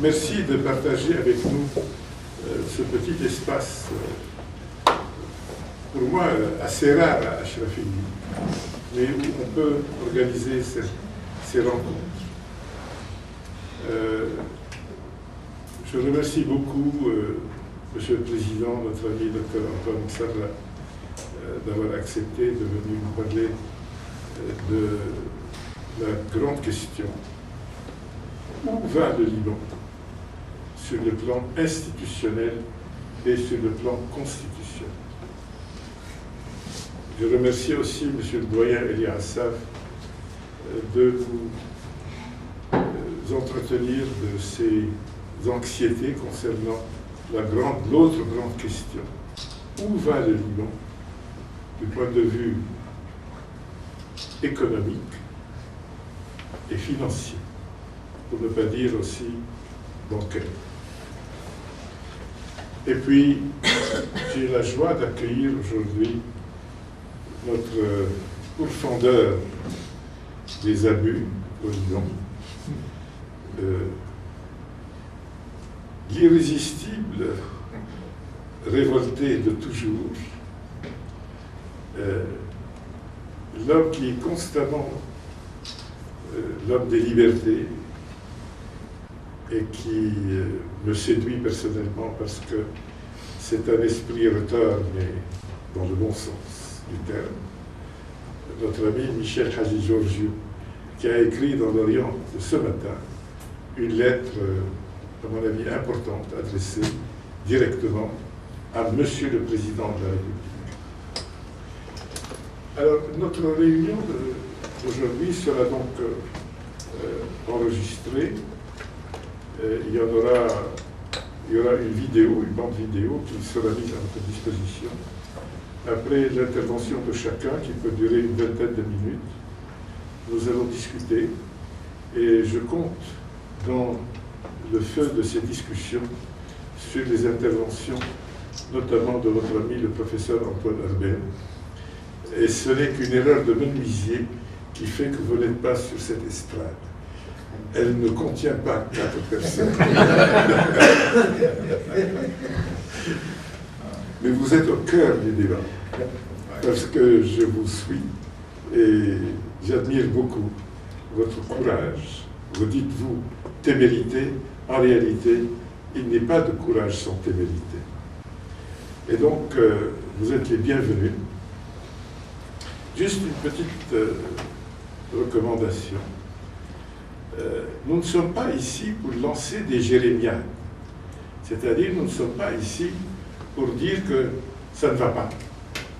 Merci de partager avec nous ce petit espace, pour moi assez rare à Ashrafili, mais où on peut organiser ces rencontres. Je remercie beaucoup Monsieur le Président, notre ami Dr Antoine Sarra, d'avoir accepté de venir nous parler de la grande question. Où va le Liban sur le plan institutionnel et sur le plan constitutionnel? Je remercie aussi M. le doyen Elie Assaf de nous entretenir de ses anxiétés concernant l'autre grande question. Où va le Liban du point de vue économique et financier, pour ne pas dire aussi bancaire. Et puis, j'ai la joie d'accueillir aujourd'hui notre pourfendeur des abus au Liban, l'irrésistible révolté de toujours, l'homme qui est constamment l'homme des libertés et qui me séduit personnellement parce que c'est un esprit retard, mais dans le bon sens du terme. Notre ami Michel Hadji Georgiou, qui a écrit dans l'Orient de ce matin une lettre, à mon avis, importante, adressée directement à Monsieur le Président de la République. Alors, notre réunion d'aujourd'hui sera donc enregistrée. Il y aura une vidéo, une bande vidéo qui sera mise à votre disposition. Après l'intervention de chacun, qui peut durer une vingtaine de minutes, nous allons discuter et je compte dans le feu de ces discussions sur les interventions, notamment de votre ami le professeur Antoine Herbert. Et ce n'est qu'une erreur de menuisier qui fait que vous n'êtes pas sur cette estrade. Elle ne contient pas 4 personnes. Mais vous êtes au cœur du débat, parce que je vous suis et j'admire beaucoup votre courage. Vous dites, vous, témérité. En réalité, il n'est pas de courage sans témérité. Et donc, vous êtes les bienvenus. Juste une petite recommandation. Nous ne sommes pas ici pour lancer des jérémiades. C'est-à-dire, nous ne sommes pas ici pour dire que ça ne va pas.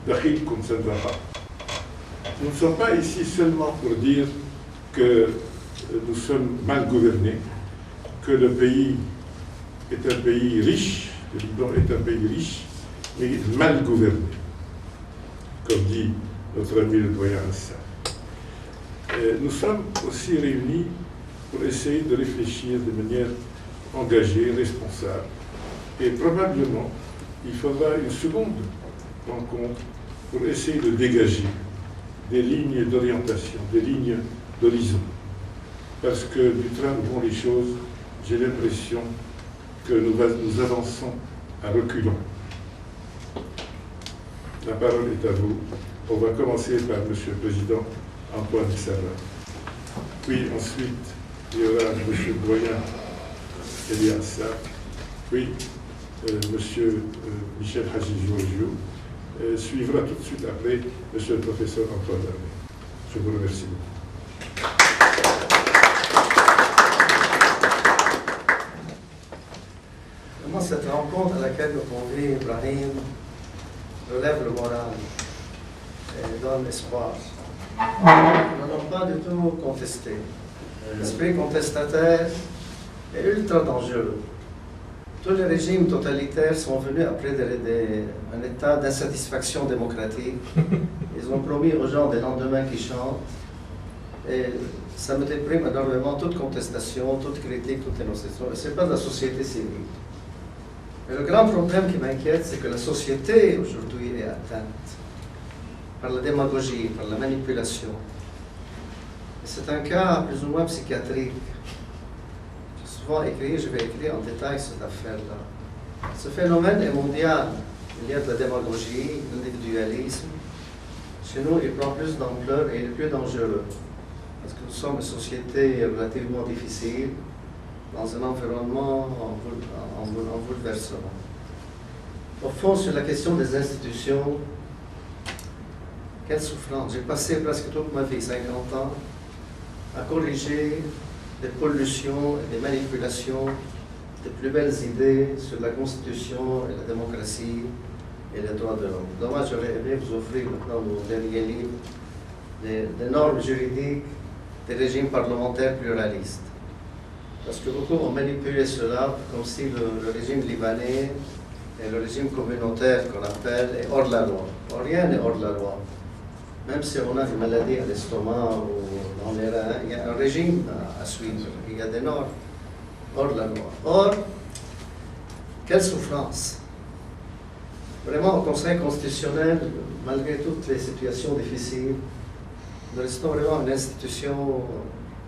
Dakhil comme ça ne va pas. Nous ne sommes pas ici seulement pour dire que nous sommes mal gouvernés, que le pays est un pays riche, le Liban est un pays riche, mais mal gouverné, comme dit notre ami le doyen Hassan. Nous sommes aussi réunis pour essayer de réfléchir de manière engagée, responsable. Et probablement, il faudra une seconde rencontre pour essayer de dégager des lignes d'orientation, des lignes d'horizon. Parce que du train où vont les choses, j'ai l'impression que nous avançons à reculons. La parole est à vous. On va commencer par Monsieur le Président Antoine Sarra. Puis ensuite, il y aura Monsieur le doyen Eliassa. Puis Monsieur Michel Hadji Georgiou. Suivra tout de suite après Monsieur le professeur Antoine Herbert. Je vous remercie beaucoup. Vraiment, cette rencontre à laquelle nous convie Ibrahim relève le moral et donne espoir. Nous n'allons pas du tout contester. L'esprit contestataire est ultra dangereux. Tous les régimes totalitaires sont venus après un état d'insatisfaction démocratique. Ils ont promis aux gens des lendemains qui chantent. Et ça me déprime énormément toute contestation, toute critique, toute dénonciation. Et ce n'est pas de la société civile. Mais le grand problème qui m'inquiète, c'est que la société aujourd'hui est atteinte par la démagogie, par la manipulation. Et c'est un cas plus ou moins psychiatrique. J'ai souvent écrit, je vais écrire en détail cette affaire-là. Ce phénomène est mondial. Il y a de la démagogie, de l'individualisme. Chez nous, il prend plus d'ampleur et il est plus dangereux. Parce que nous sommes une société relativement difficile, dans un environnement en bouleversement. Au fond, sur la question des institutions, quelle souffrance. J'ai passé presque toute ma vie, 50 ans, à corriger des pollutions et des manipulations, des plus belles idées sur la Constitution et la démocratie et les droits de l'homme. Donc moi, j'aurais aimé vous offrir maintenant mon dernier livre, des normes juridiques des régimes parlementaires pluralistes. Parce que beaucoup ont manipulé cela comme si le régime libanais et le régime communautaire qu'on appelle est hors de la loi. Rien n'est hors de la loi. Même si on a une maladie à l'estomac ou dans les reins, il y a un régime à suivre. Il y a des normes hors de la loi. Or, quelle souffrance! Vraiment, au Conseil constitutionnel, malgré toutes les situations difficiles, nous restons vraiment une institution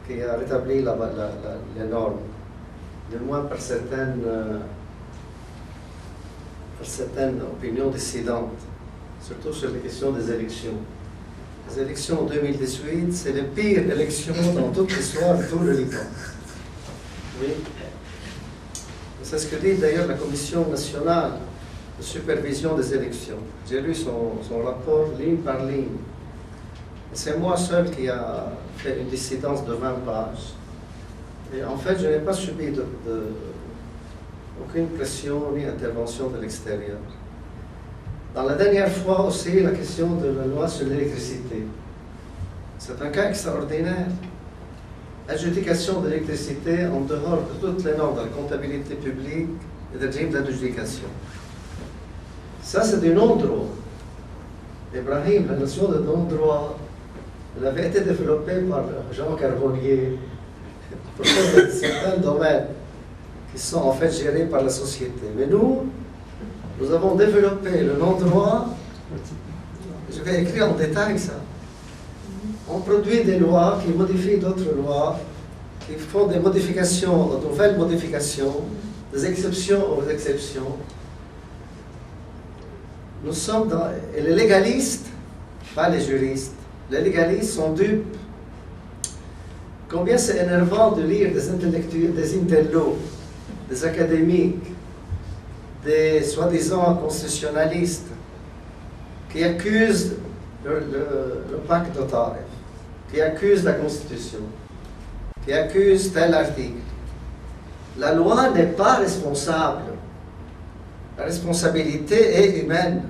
qui a rétabli les normes, du moins par certaines opinions dissidentes, surtout sur les questions des élections. Les élections en 2018, c'est les pires élections dans toute l'histoire de tout le Liban. Oui. C'est ce que dit d'ailleurs la Commission nationale de supervision des élections. J'ai lu son rapport ligne par ligne. C'est moi seul qui a fait une dissidence de 20 pages. Et en fait, je n'ai pas subi aucune pression ni intervention de l'extérieur. Dans la dernière fois aussi, la question de la loi sur l'électricité. C'est un cas extraordinaire. Adjudication de l'électricité en dehors de toutes les normes de la comptabilité publique et des régimes d'adjudication. Ça, c'est du non-droit. Ibrahim, la notion de non-droit, elle avait été développée par Jean Carbonnier pour certains domaines qui sont en fait gérés par la société. Mais nous avons développé le non-droit. Je vais écrire en détail ça. On produit des lois qui modifient d'autres lois, qui font des modifications, de nouvelles modifications, des exceptions aux exceptions. Nous sommes dans... Et les légalistes, pas les juristes, les légalistes sont dupes. Combien c'est énervant de lire des intellectuels, des intellos, des académiques, des soi-disant constitutionnalistes qui accusent le pacte d'Ottawa, qui accusent la Constitution, qui accusent tel article. La loi n'est pas responsable. La responsabilité est humaine.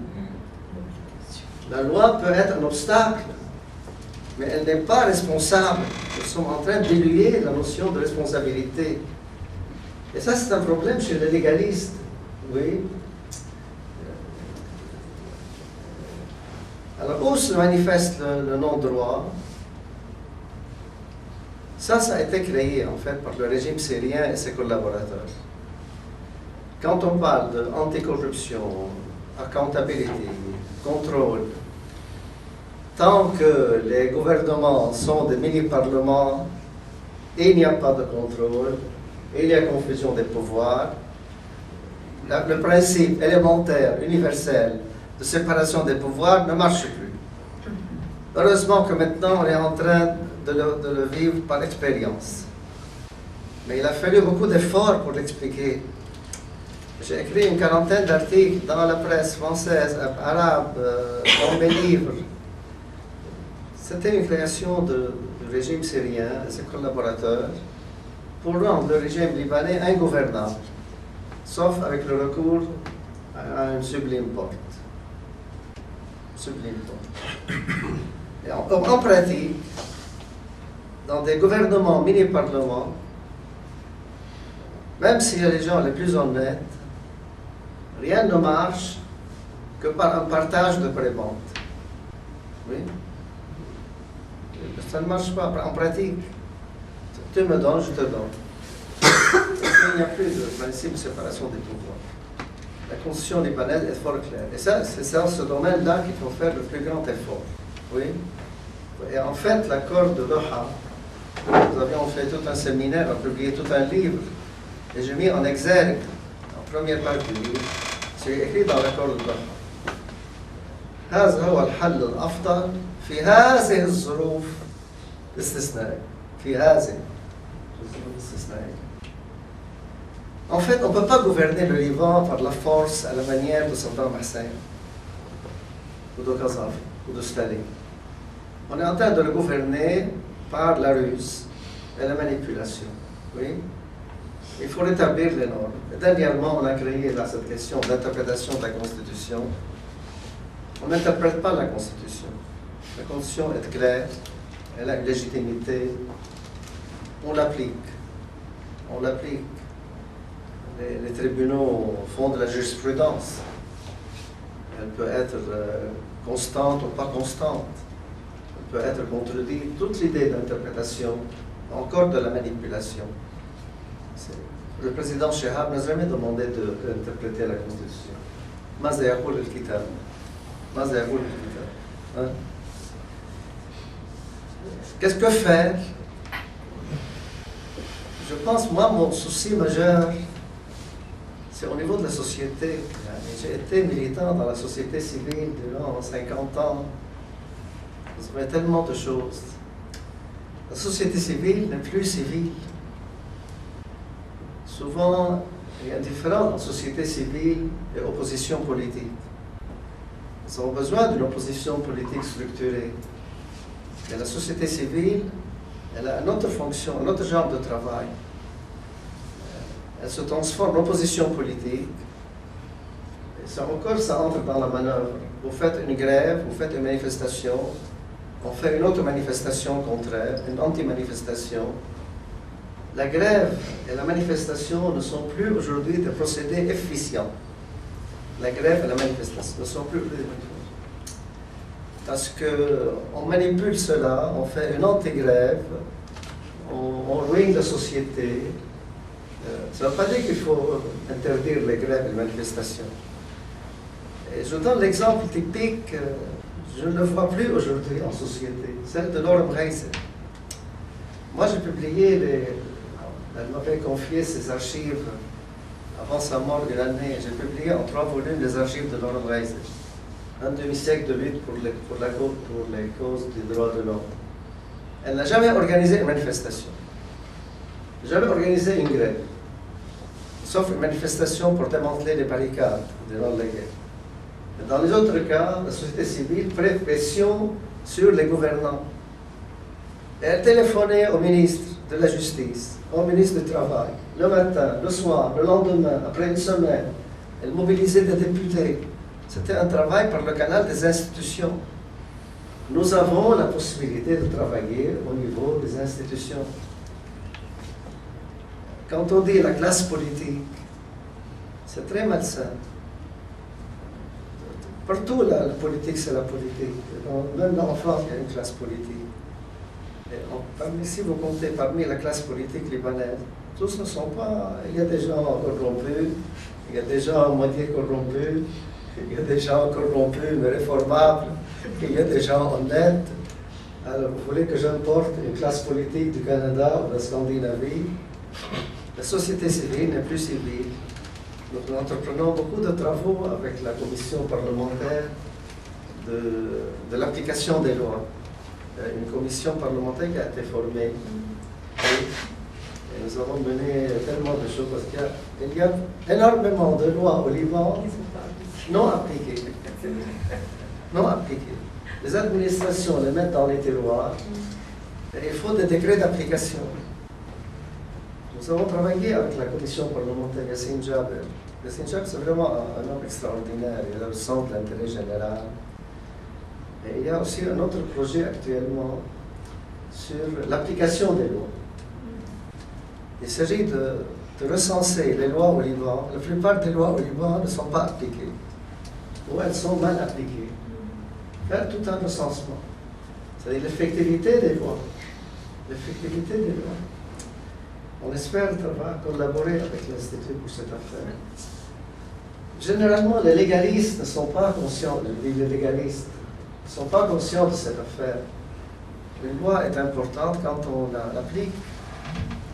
La loi peut être un obstacle, mais elle n'est pas responsable. Nous sommes en train d'éluer la notion de responsabilité. Et ça, c'est un problème chez les légalistes. Oui. Alors, où se manifeste le non-droit? Ça a été créé, en fait, par le régime syrien et ses collaborateurs. Quand on parle d'anticorruption, accountability, contrôle, tant que les gouvernements sont des mini-parlements, il n'y a pas de contrôle, il y a confusion des pouvoirs, le principe élémentaire, universel, de séparation des pouvoirs ne marche plus. Heureusement que maintenant on est en train de le vivre par expérience. Mais il a fallu beaucoup d'efforts pour l'expliquer. J'ai écrit une quarantaine d'articles dans la presse française, arabe, dans mes livres. C'était une création du régime syrien et ses collaborateurs pour rendre le régime libanais ingouvernable, sauf avec le recours à une sublime porte. Sublime porte. Et en pratique, dans des gouvernements mini-parlements, même s'il y a les gens les plus honnêtes, rien ne marche que par un partage de prébendes. Oui. Ça ne marche pas en pratique. Tu me donnes, je te donne. Il n'y a plus de principe de séparation des pouvoirs. La constitution libanaise est fort claire. Et ça, c'est dans ce domaine-là qu'il faut faire le plus grand effort. Oui. Et en fait, l'accord de Doha, nous avions fait tout un séminaire, on a publié tout un livre, et j'ai mis en exergue, en première page du livre, c'est écrit dans l'accord de Doha. هذا هو الحل الأفضل في هذه الظروف الاستثنائية. في هذه الظروف الاستثنائية. En fait, on ne peut pas gouverner le Liban par la force à la manière de Saddam Hussein, ou de Kadhafi, ou de Staline. On est en train de le gouverner par la ruse et la manipulation. Oui? Il faut rétablir les normes. Et dernièrement, on a créé là, cette question d'interprétation de la Constitution. On n'interprète pas la Constitution. La Constitution est claire, elle a une légitimité. On l'applique. On l'applique. Les tribunaux font de la jurisprudence. Elle peut être constante ou pas constante. Elle peut être contredite. Toute l'idée d'interprétation, encore de la manipulation. Le président Chehab n'a jamais demandé d'interpréter la Constitution. ماذا يقول الكتاب؟ ماذا يقول الكتاب؟ Qu'est-ce que faire? Je pense, moi, mon souci majeur, c'est au niveau de la société. J'ai été militant dans la société civile durant 50 ans. Il y a tellement de choses. La société civile n'est plus civile. Souvent, il y a une différence entre société civile et opposition politique. Ils ont besoin d'une opposition politique structurée. Et la société civile, elle a une autre fonction, un autre genre de travail. Elle se transforme en opposition politique. Et ça encore, ça entre dans la manœuvre. Vous faites une grève, vous faites une manifestation, on fait une autre manifestation contraire, une anti-manifestation. La grève et la manifestation ne sont plus aujourd'hui des procédés efficients. La grève et la manifestation ne sont plus des parce qu'on manipule cela, on fait une anti-grève, on ruine la société. Ça ne veut pas dire qu'il faut interdire les grèves et les manifestations. Et je donne l'exemple typique, je ne le vois plus aujourd'hui en société, celle de Lorem Reiser. Moi, j'ai publié, elle m'avait confié ses archives avant sa mort d'une année. J'ai publié en 3 volumes les archives de Lorem Reiser. Un demi-siècle de lutte pour les causes des droits de l'homme. Elle n'a jamais organisé une manifestation, jamais organisé une grève, sauf une manifestation pour démanteler les barricades durant la guerre. Dans les autres cas, la société civile fait pression sur les gouvernants. Elle téléphonait au ministre de la Justice, au ministre du Travail, le matin, le soir, le lendemain, après une semaine. Elle mobilisait des députés. C'était un travail par le canal des institutions. Nous avons la possibilité de travailler au niveau des institutions. Quand on dit la classe politique, c'est très malsain. Partout, la politique, c'est la politique. Même dans la France, il y a une classe politique. Si vous comptez parmi la classe politique libanaise, tous ne sont pas... Il y a des gens corrompus, il y a des gens à moitié corrompus, il y a des gens corrompus mais réformables, il y a des gens honnêtes. Alors, vous voulez que j'importe une classe politique du Canada ou de la Scandinavie? La société civile n'est plus civile. Nous entreprenons beaucoup de travaux avec la commission parlementaire de l'application des lois. Une commission parlementaire qui a été formée. Et nous avons mené tellement de choses parce qu'il y a énormément de lois au Liban non appliquées. Non appliquées. Les administrations les mettent dans les tiroirs et il faut des décrets d'application. Nous avons travaillé avec la commission parlementaire Yassine Jaber. Yassine Jaber, c'est vraiment un homme extraordinaire. Il a le sens de l'intérêt général. Et il y a aussi un autre projet actuellement sur l'application des lois. Il s'agit de recenser les lois au Liban. La plupart des lois au Liban ne sont pas appliquées, ou elles sont mal appliquées. Faire tout un recensement. C'est-à-dire l'effectivité des lois. L'effectivité des lois. On espère collaborer avec l'Institut pour cette affaire. Généralement, les légalistes ne sont pas conscients, les légalistes ne sont pas conscients de cette affaire. Une loi est importante quand on l'applique.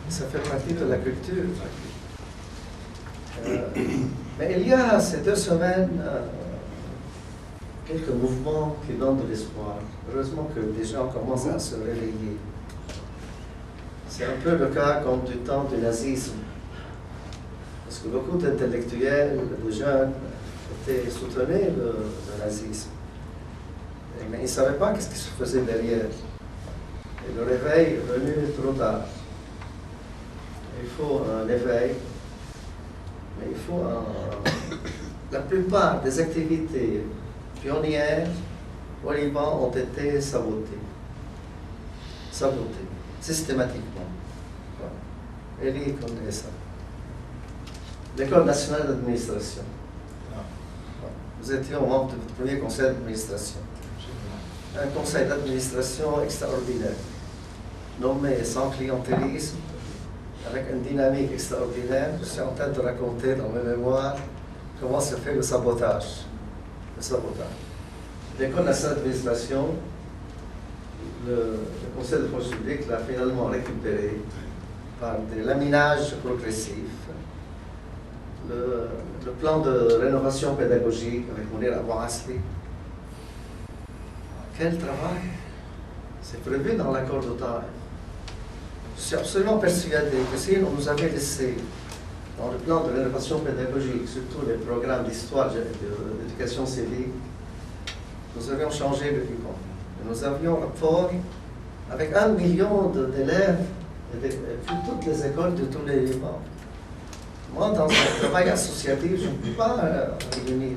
Ça fait partie de la culture. Mais il y a ces 2 semaines quelques mouvements qui donnent de l'espoir. Heureusement que des gens commencent à se réveiller. C'est un peu le cas comme du temps du nazisme. Parce que beaucoup d'intellectuels, de jeunes, soutenaient le nazisme. Mais ils ne savaient pas ce qui se faisait derrière. Et le réveil est venu trop tard. Il faut un éveil, mais il faut La plupart des activités pionnières au Liban ont été sabotées. Sabotées, systématiquement. Elie connaît ça. L'École nationale d'administration. nous étions membres du premier conseil d'administration. Un conseil d'administration extraordinaire, nommé sans clientélisme, avec une dynamique extraordinaire. Je suis en train de raconter dans mes mémoires comment se fait le sabotage. L'école nationale d'administration, le conseil de fonction publique l'a finalement récupéré par des laminages progressifs. Le plan de rénovation pédagogique avec Mounir Abou Asli. Quel travail! C'est prévu dans l'accord de taille. Je suis absolument persuadé que si on nous avait laissé dans le plan de rénovation pédagogique, surtout les programmes d'histoire et d'éducation civique, nous avions changé le Liban. Nous avions rapport avec 1 million d'élèves et toutes les écoles de tous les Libans. Moi, dans un travail associatif, je ne peux pas réunir.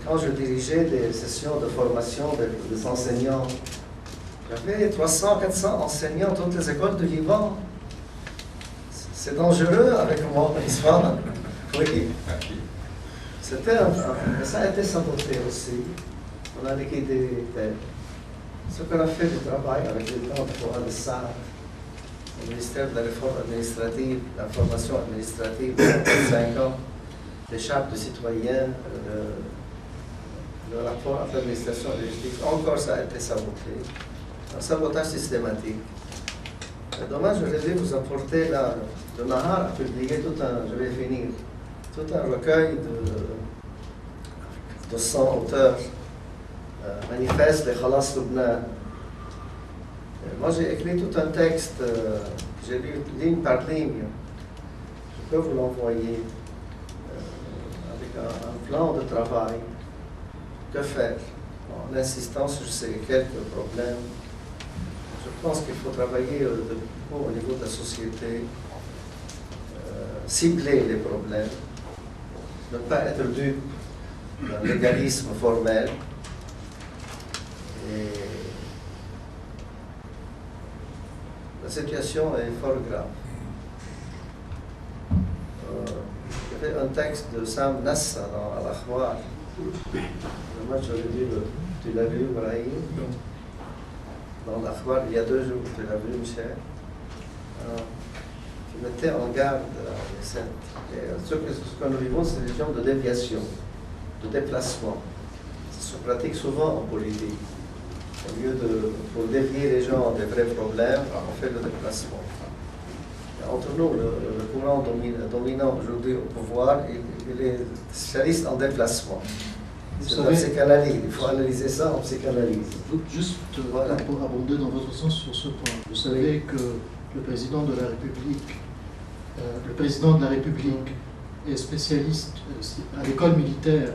Quand je dirigeais des sessions de formation des enseignants, j'avais 300, 400 enseignants dans toutes les écoles du Liban. C'est dangereux avec moi, n'est-ce pas? Oui. Ça a été saboté aussi. On a liquidé ce qu'on a fait du travail avec les plans de SAD, le ministère de la réforme administrative, la formation administrative, 5 ans, les chartes de citoyens, le rapport entre l'administration et la justice, encore ça a été saboté. Un sabotage systématique. Dommage, je vais vous apporter là, le Nahar a publié je vais finir, tout un recueil de 100 auteurs, manifeste de Khalas Lubnan. Moi, j'ai écrit tout un texte que j'ai lu ligne par ligne. Je peux vous l'envoyer avec un plan de travail. Que faire? En insistant sur ces quelques problèmes. Je pense qu'il faut travailler au niveau de la société, cibler les problèmes, ne pas être dupe d'un légalisme formel. Et la situation est fort grave. Il y avait un texte de Sam Nassa dans Al-Akhbar. Moi, j'aurais dit, tu l'as vu, Brahim? Dans l'Akhbar, il y a 2 jours, tu l'as vu, Michel? Qui mettait en garde les scènes. Ce que nous vivons, c'est des gens de déviation, de déplacement. Ça se pratique souvent en politique. Au lieu pour dévier les gens des vrais problèmes, on fait le déplacement. Et entre nous, le courant dominant aujourd'hui au pouvoir, il est spécialiste en déplacement. C'est la psychanalyse. Il faut analyser ça en psychanalyse. Juste voilà, pour abonder dans votre sens sur ce point. Vous savez que le président de la République, est spécialiste à l'école militaire,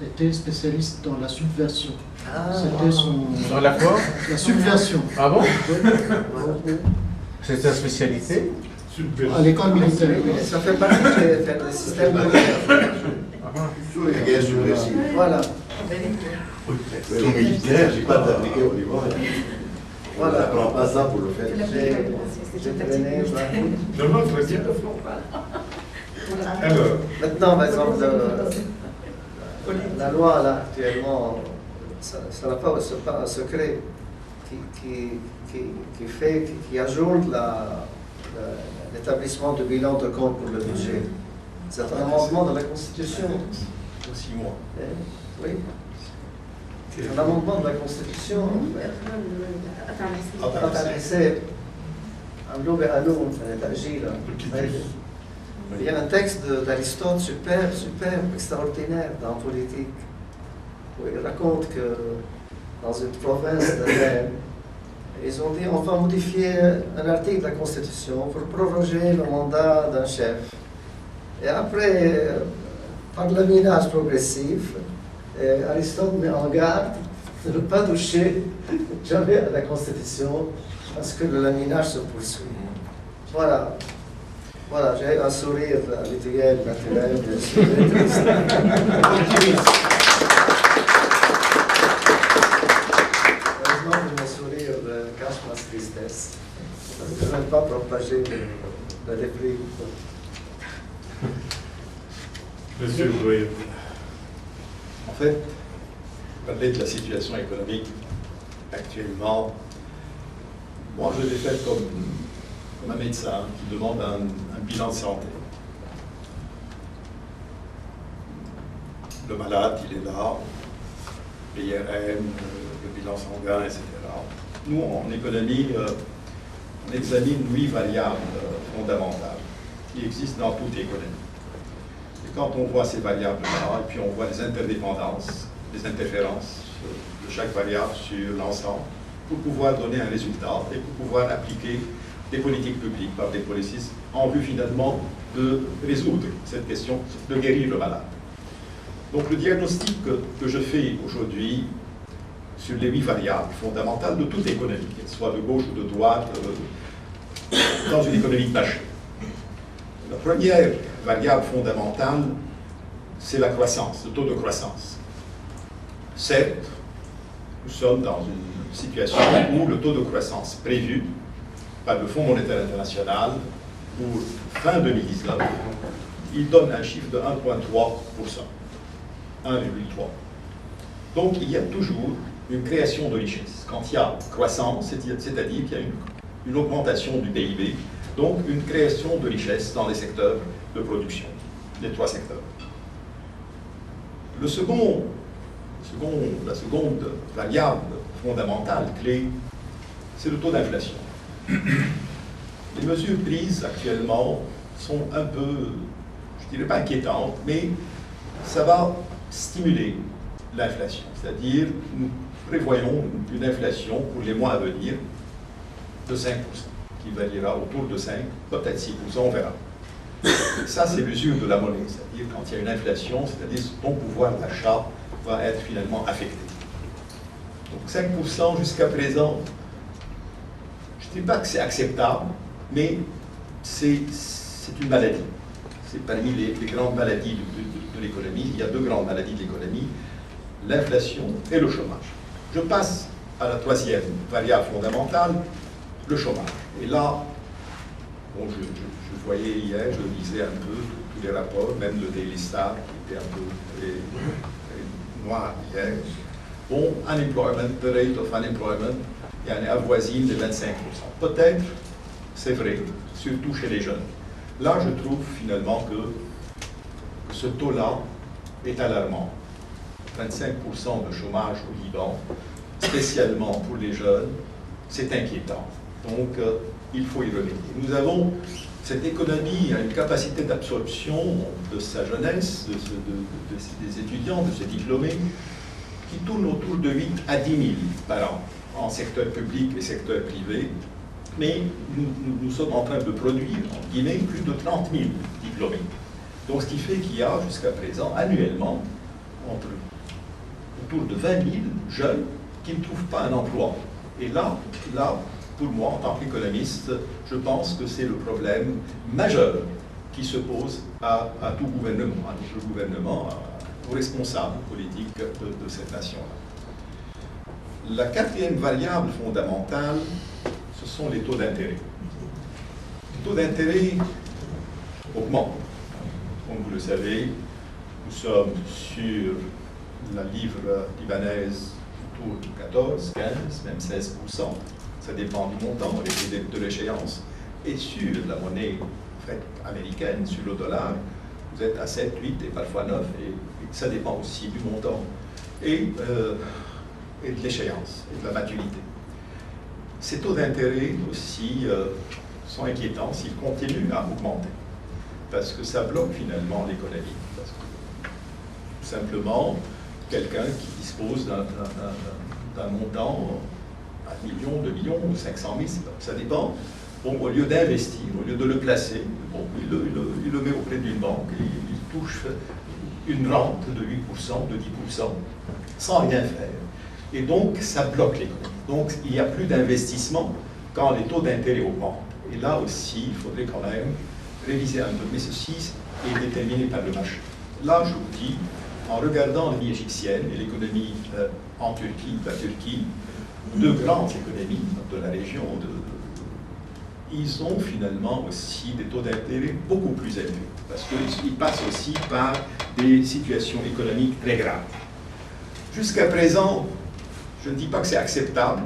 était spécialiste dans la subversion. C'était son... Dans la quoi? La subversion. Ah bon? C'est sa spécialité? À l'école militaire. Ça fait partie des systèmes de guerre. La guerre subversive. Voilà. Le militaire, j'ai pas d'appliquer au Liban. Voilà. On n'apprend pas ça pour le faire. J'ai traîné. Non, très bien. Alors, Maintenant, par exemple, la loi là, actuellement, ça n'a pas un secret qui ajoute l'établissement du bilan de compte pour le budget. C'est un amendement de la Constitution. 6 mois. Oui. C'est un amendement de la Constitution. C'est un double anneau, un agile. Il y a un texte d'Aristote superbe, extraordinaire dans la politique, où il raconte que dans une province de l'Inde, ils ont dit on va modifier un article de la Constitution pour proroger le mandat d'un chef. Et après, par laminage progressif, Aristote met en garde de ne pas toucher jamais à la Constitution parce que le laminage se poursuit. Voilà. Voilà, j'ai un sourire habituel, naturel, je suis très triste. Heureusement que mon sourire cache ma tristesse. Parce que je ne veux pas propager la déprime. Monsieur le doyen. En fait, parler de la situation économique actuellement, moi je l'ai fait comme un médecin qui demande un bilan de santé. Le malade, il est là, l'IRM, le bilan sanguin, etc. Nous, en économie, on examine 8 variables fondamentales qui existent dans toute économie. Et quand on voit ces variables-là, et puis on voit les interdépendances, les interférences de chaque variable sur l'ensemble, pour pouvoir donner un résultat et pour pouvoir appliquer des politiques publiques par des policies en vue finalement de résoudre cette question, de guérir le malade. Donc le diagnostic que je fais aujourd'hui sur les 8 variables fondamentales de toute économie, qu'elle soit de gauche ou de droite, dans une économie de marché. La première variable fondamentale, c'est la croissance, le taux de croissance. Certes, nous sommes dans une situation où le taux de croissance prévu par le Fonds monétaire international pour fin 2019, il donne un chiffre de 1,3%. 1,3. Donc il y a toujours une création de richesse. Quand il y a croissance, c'est-à-dire qu'il y a une augmentation du PIB, donc une création de richesse dans les secteurs de production, les 3 secteurs. La seconde variable fondamentale, clé, c'est le taux d'inflation. Les mesures prises actuellement sont un peu, je ne dirais pas inquiétantes, mais ça va stimuler l'inflation. C'est-à-dire, nous prévoyons une inflation pour les mois à venir de 5%, qui variera autour de 5, peut-être 6%, on verra. Ça, c'est l'usure de la monnaie. C'est-à-dire, quand il y a une inflation, c'est-à-dire ton pouvoir d'achat va être finalement affecté. Donc 5% jusqu'à présent, je ne dis pas que c'est acceptable, mais c'est une maladie. C'est parmi les grandes maladies de l'économie. Il y a 2 grandes maladies de l'économie, l'inflation et le chômage. Je passe à la 3e variable fondamentale, le chômage. Et là, bon, je voyais hier, je lisais un peu tous les rapports, même le Daily Star, qui était un peu noir hier. Bon, unemployment, the rate of unemployment, il y en a avoisine de 25%. Peut-être, c'est vrai, surtout chez les jeunes. Là, je trouve finalement que ce taux-là est alarmant. 25% de chômage au Liban, spécialement pour les jeunes, c'est inquiétant. Donc, il faut y remédier. Nous avons, cette économie a une capacité d'absorption de sa jeunesse, des étudiants, de ses diplômés, qui tourne autour de 8 à 10 000 par an, en secteur public et secteur privé. Mais nous sommes en train de produire, en Guinée, plus de 30 000 diplômés. Donc, ce qui fait qu'il y a, jusqu'à présent, annuellement, autour de 20 000 jeunes qui ne trouvent pas un emploi. Et là, pour moi, en tant qu'économiste, je pense que c'est le problème majeur qui se pose à tout gouvernement, à notre gouvernement, aux responsables politiques de cette nation-là. La 4e variable fondamentale, ce sont les taux d'intérêt. Les taux d'intérêt augmentent. Comme vous le savez, nous sommes sur la livre libanaise autour de 14, 15, même 16%. Ça dépend du montant et de l'échéance. Et sur la monnaie américaine, sur le dollar, vous êtes à 7, 8 et parfois 9. Et ça dépend aussi du montant et de l'échéance et de la maturité. Ces taux d'intérêt aussi sont inquiétants s'ils continuent à augmenter, parce que ça bloque finalement l'économie. Parce que, tout simplement, quelqu'un qui dispose d'un montant, 1 million, 2 millions, ou 500 000, ça dépend. Bon, au lieu d'investir, au lieu de le placer, bon, il le met auprès d'une banque et il touche une rente de 8%, de 10%, sans rien faire. Et donc, ça bloque l'économie. Donc, il n'y a plus d'investissement quand les taux d'intérêt augmentent. Et là aussi, il faudrait quand même réviser un peu. Mais ceci est déterminé par le marché. Là, je vous dis, en regardant l'économie égyptienne et l'économie en Turquie, la Turquie, 2 grandes économies de la région, ils ont finalement aussi des taux d'intérêt beaucoup plus élevés, parce qu'ils passent aussi par des situations économiques très graves. Jusqu'à présent, je ne dis pas que c'est acceptable,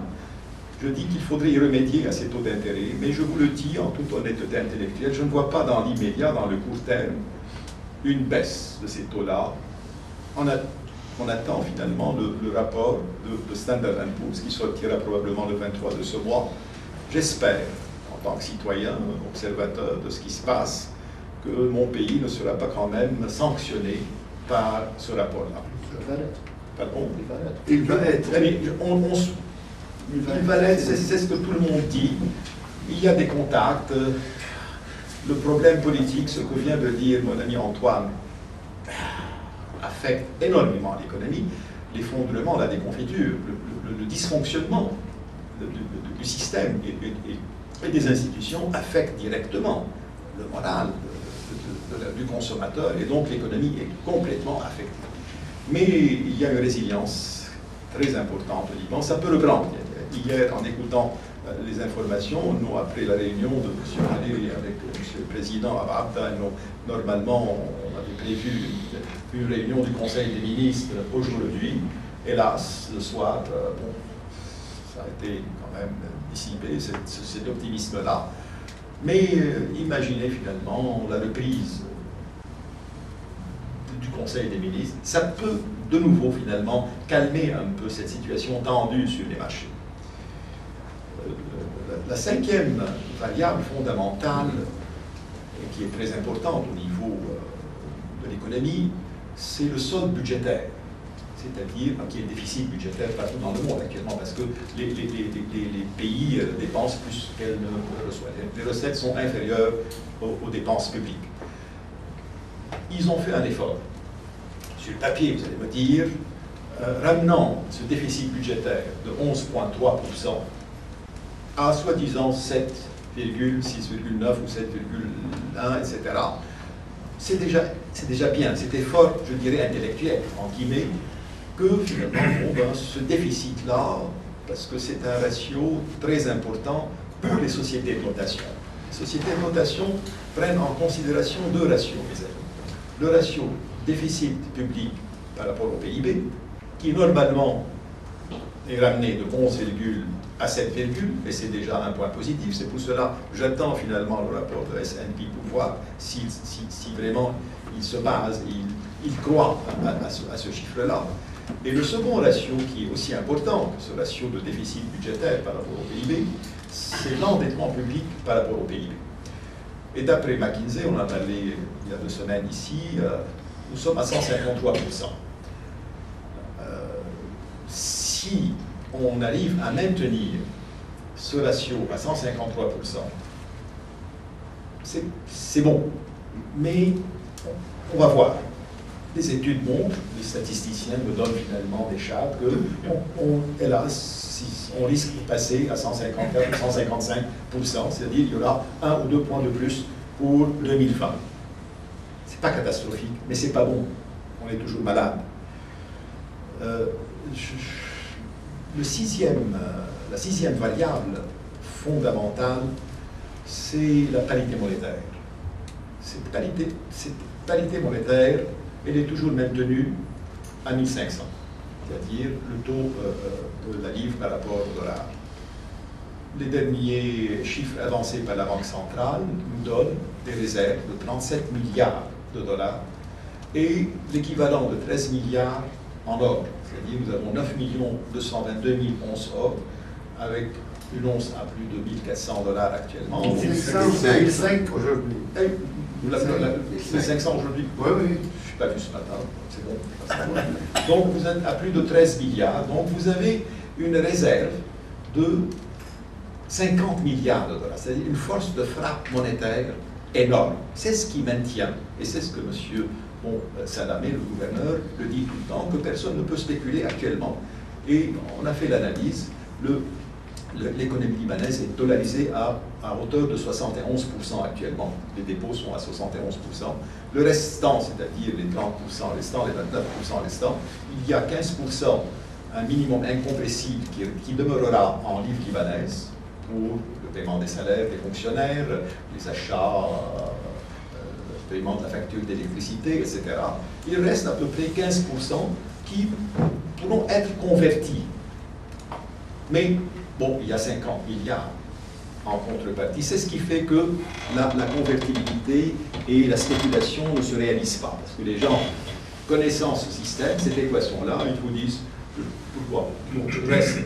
je dis qu'il faudrait y remédier à ces taux d'intérêt, mais je vous le dis en toute honnêteté intellectuelle, je ne vois pas dans l'immédiat, dans le court terme, une baisse de ces taux-là. On attend finalement le rapport de Standard & Poor's qui sortira probablement le 23 de ce mois. J'espère, en tant que citoyen, observateur de ce qui se passe, que mon pays ne sera pas quand même sanctionné par ce rapport-là. Il va l'être. Pardon ? Il va être. Il va l'être, c'est ce que tout le monde dit. Il y a des contacts. Le problème politique, ce que vient de dire mon ami Antoine, affecte énormément l'économie, l'effondrement, la déconfiture, le dysfonctionnement du système et des institutions affecte directement le moral du consommateur, et donc l'économie est complètement affectée. Mais il y a une résilience très importante au Liban, ça peut reprendre. Hier, en écoutant les informations, nous, après la réunion de M. Halil avec M. le Président à Abda, normalement, on avait prévu une réunion du Conseil des ministres aujourd'hui. Hélas, le soir, bon, ça a été quand même dissipé, cet optimisme-là. Mais imaginez finalement la reprise du Conseil des ministres. Ça peut de nouveau finalement calmer un peu cette situation tendue sur les marchés. La cinquième variable fondamentale, qui est très importante au niveau de l'économie, c'est le solde budgétaire, c'est-à-dire qui est le déficit budgétaire partout dans le monde actuellement, parce que les pays dépensent plus qu'elles ne reçoivent. Les recettes sont inférieures aux dépenses publiques. Ils ont fait un effort. Sur le papier, vous allez me dire, ramenant ce déficit budgétaire de 11,3% à soi-disant 7,6,9 ou 7,1, etc. C'est déjà bien. Cet effort, je dirais, intellectuel, en guillemets, que finalement, ce déficit-là, parce que c'est un ratio très important pour les sociétés de notation. Les sociétés de notation prennent en considération deux ratios, mes amis. Le ratio déficit public par rapport au PIB, qui normalement est ramené de 11, à 7, et c'est déjà un point positif. C'est pour cela que j'attends finalement le rapport de S&P pour voir si vraiment il se base, il croit à ce chiffre-là. Et le second ratio, qui est aussi important que ce ratio de déficit budgétaire par rapport au PIB, c'est l'endettement public par rapport au PIB. Et d'après McKinsey, on en a parlé il y a 2 semaines ici, nous sommes à 153%. Si on arrive à maintenir ce ratio à 153%, c'est bon. Mais on va voir. Les études montrent, les statisticiens me donnent finalement des chartes que, hélas, on risque de passer à 154 ou 155%, c'est-à-dire qu'il y aura 1 ou 2 points de plus pour 2020. C'est pas catastrophique, mais c'est pas bon. On est toujours malade. La sixième variable fondamentale, c'est la parité monétaire. Cette parité monétaire, elle est toujours maintenue à 1500, c'est-à-dire le taux de la livre par rapport au dollar. Les derniers chiffres avancés par la Banque centrale nous donnent des réserves de 37 milliards de dollars et l'équivalent de 13 milliards en or. C'est-à-dire nous avons 9 222 000 onces or avec une once à plus de 1400 dollars actuellement. 1005 aujourd'hui. 1500 aujourd'hui? Oui, oui. Je ne suis pas vu ce matin, c'est bon. Donc vous êtes à plus de 13 milliards. Donc vous avez une réserve de 50 milliards de dollars. C'est-à-dire une force de frappe monétaire énorme. C'est ce qui maintient, et c'est ce que M. Salamé, le gouverneur, le dit tout le temps, que personne ne peut spéculer actuellement. Et on a fait l'analyse. L'économie libanaise est dollarisée à hauteur de 71% actuellement. Les dépôts sont à 71%. Le restant, c'est-à-dire les 30% restants, les 29% restants, il y a 15%, un minimum incompressible qui demeurera en livres libanaises pour le paiement des salaires des fonctionnaires, les achats, le paiement de la facture d'électricité, etc. Il reste à peu près 15% qui pourront être convertis. Mais, bon, il y a 50 milliards en contrepartie. C'est ce qui fait que la convertibilité et la spéculation ne se réalisent pas. Parce que les gens, connaissant ce système, cette équation-là, ils vous disent, pourquoi?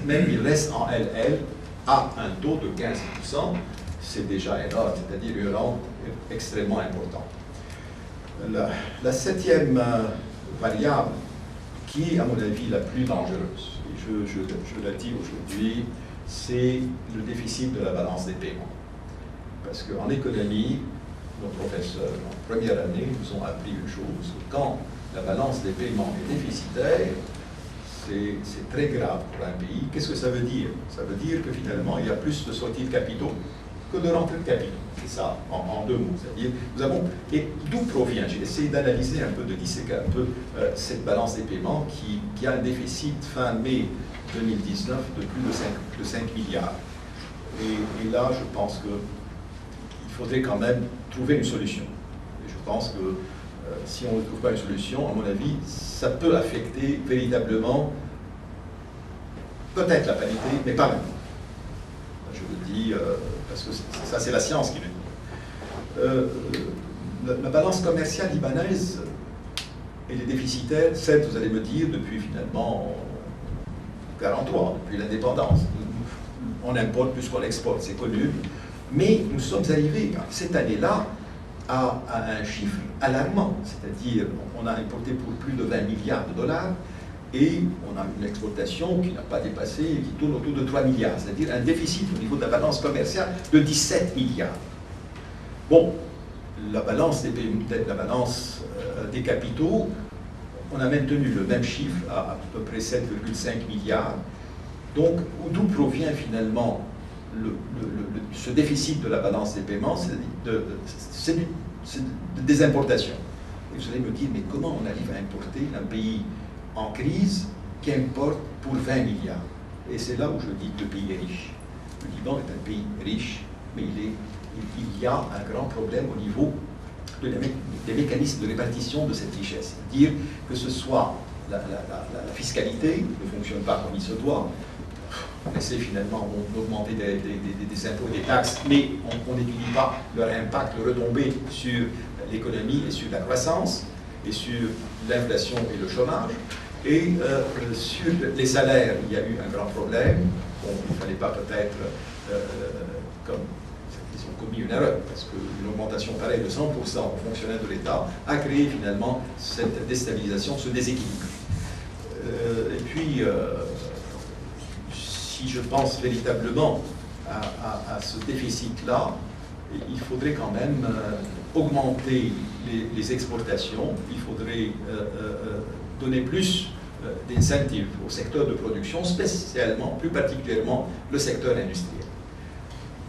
Même il reste en LL à un taux de 15%, c'est déjà énorme, c'est-à-dire une rente extrêmement importante. La septième variable, qui est à mon avis la plus dangereuse, et je la dis aujourd'hui, c'est le déficit de la balance des paiements. Parce qu'en économie, nos professeurs en première année nous ont appris une chose, quand la balance des paiements est déficitaire, c'est très grave pour un pays. Qu'est-ce que ça veut dire? Ça veut dire que finalement, il y a plus de sorties de capitaux que de rentrées de capitaux. C'est ça, en deux mots. C'est-à-dire, nous avons... Et d'où provient, j'ai essayé d'analyser un peu, de disséquer un peu cette balance des paiements qui a un déficit fin mai 2019 de plus de 5 milliards. Et là, je pense qu'il faudrait quand même trouver une solution. Et je pense que si on ne trouve pas une solution, à mon avis, ça peut affecter véritablement peut-être la parité, mais pas maintenant. Je le dis parce que ça, c'est la science qui le dit. La balance commerciale libanaise, elle est déficitaire, certes, vous allez me dire, depuis finalement 43, depuis l'indépendance. On importe plus qu'on exporte, c'est connu. Mais nous sommes arrivés, cette année-là, à un chiffre alarmant. C'est-à-dire, on a importé pour plus de 20 milliards de dollars et on a une exportation qui n'a pas dépassé, qui tourne autour de 3 milliards. C'est-à-dire un déficit au niveau de la balance commerciale de 17 milliards. Bon, la balance des capitaux, on a maintenu le même chiffre à peu près 7,5 milliards. Donc, d'où provient finalement ce déficit de la balance des paiements? C'est des importations. Et vous allez me dire, mais comment on arrive à importer un pays en crise qui importe pour 20 milliards? Et c'est là où je dis que le pays est riche. Le Liban est un pays riche, mais il y a un grand problème au niveau des mécanismes de répartition de cette richesse. C'est-à-dire que ce soit la fiscalité ne fonctionne pas comme il se doit. On essaie finalement d'augmenter des impôts et des taxes, mais on n'étudie pas leur impact, leur retombée sur l'économie et sur la croissance, et sur l'inflation et le chômage. Et sur les salaires, il y a eu un grand problème. Bon, il ne fallait pas peut-être, comme ils ont commis une erreur, parce qu'une augmentation pareille de 100% aux fonctionnaires de l'État a créé finalement cette déstabilisation, ce déséquilibre. Et puis, si je pense véritablement à ce déficit-là, il faudrait quand même augmenter les exportations, il faudrait donner plus d'incentives au secteur de production, spécialement, plus particulièrement, le secteur industriel.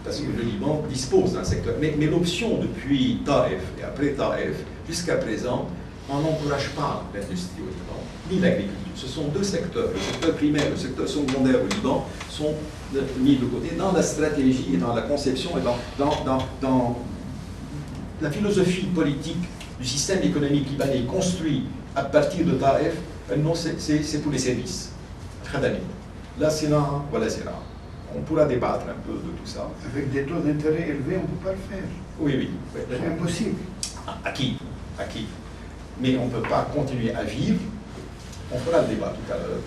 Parce que le Liban dispose d'un secteur. Mais l'option depuis Taïf et après Taïf, jusqu'à présent, on n'encourage pas l'industrie au Liban, ni l'agriculture. Ce sont deux secteurs, le secteur primaire et le secteur secondaire au Liban, sont mis de côté dans la stratégie et dans la conception et dans la philosophie politique du système économique libanais construit à partir de Taïf. Non, c'est pour les services. Khadami. Là, c'est là, voilà, c'est là. On pourra débattre un peu de tout ça. Avec des taux d'intérêt élevés, on ne peut pas le faire. Oui. C'est impossible. À qui? Mais on ne peut pas continuer à vivre, on fera le débat tout à l'heure,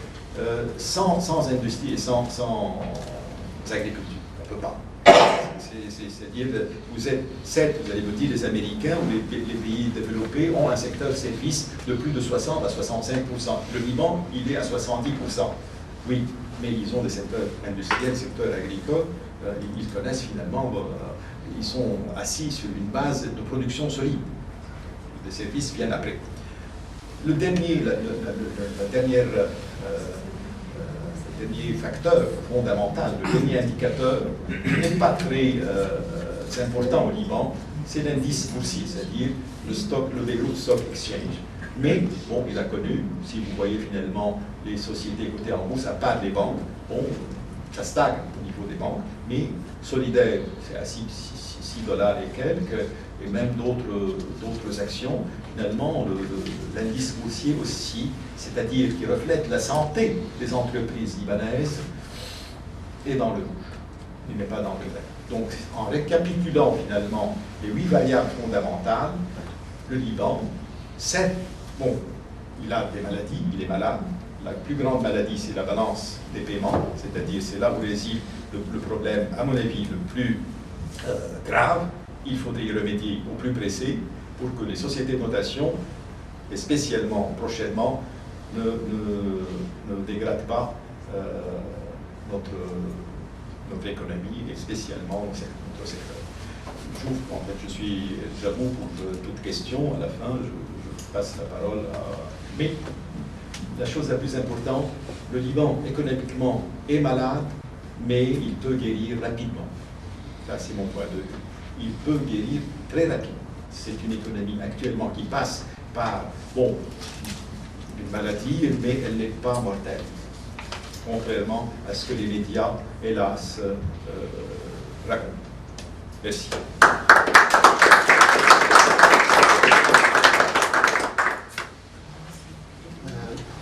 sans industrie et sans agriculture. On ne peut pas. C'est-à-dire, certes, vous allez me dire, les Américains ou les pays développés ont un secteur service de plus de 60 à 65%. Le Liban, il est à 70%. Oui, mais ils ont des secteurs industriels, des secteurs agricoles, ils connaissent finalement, ils sont assis sur une base de production solide. Les services viennent après. Le dernier facteur fondamental, le dernier indicateur, n'est pas très important au Liban, c'est l'indice boursier, c'est-à-dire le Beirut Stock Exchange. Mais, bon, il a connu, si vous voyez finalement les sociétés cotées en bourse, à part les banques, bon, ça stagne au niveau des banques, mais Solidaire, c'est à $6 et quelques, et même d'autres actions, finalement l'indice boursier aussi, c'est-à-dire qui reflète la santé des entreprises libanaises, est dans le rouge, il n'est pas dans le vert. Donc, en récapitulant finalement les 8 variables fondamentales, le Liban, c'est, bon, il a des maladies, il est malade. La plus grande maladie, c'est la balance des paiements, c'est-à-dire c'est là où réside le problème, à mon avis, le plus grave. Il faudrait y remédier au plus pressé pour que les sociétés de notation, et spécialement prochainement, ne dégradent pas notre économie et spécialement notre secteur. En fait, j'avoue pour toute question, à la fin, je passe la parole à... Mais la chose la plus importante, le Liban économiquement est malade, mais il peut guérir rapidement. Ça, c'est mon point de vue. Il peut guérir très rapidement. C'est une économie actuellement qui passe par, bon, une maladie, mais elle n'est pas mortelle. Contrairement à ce que les médias, hélas, racontent. Merci.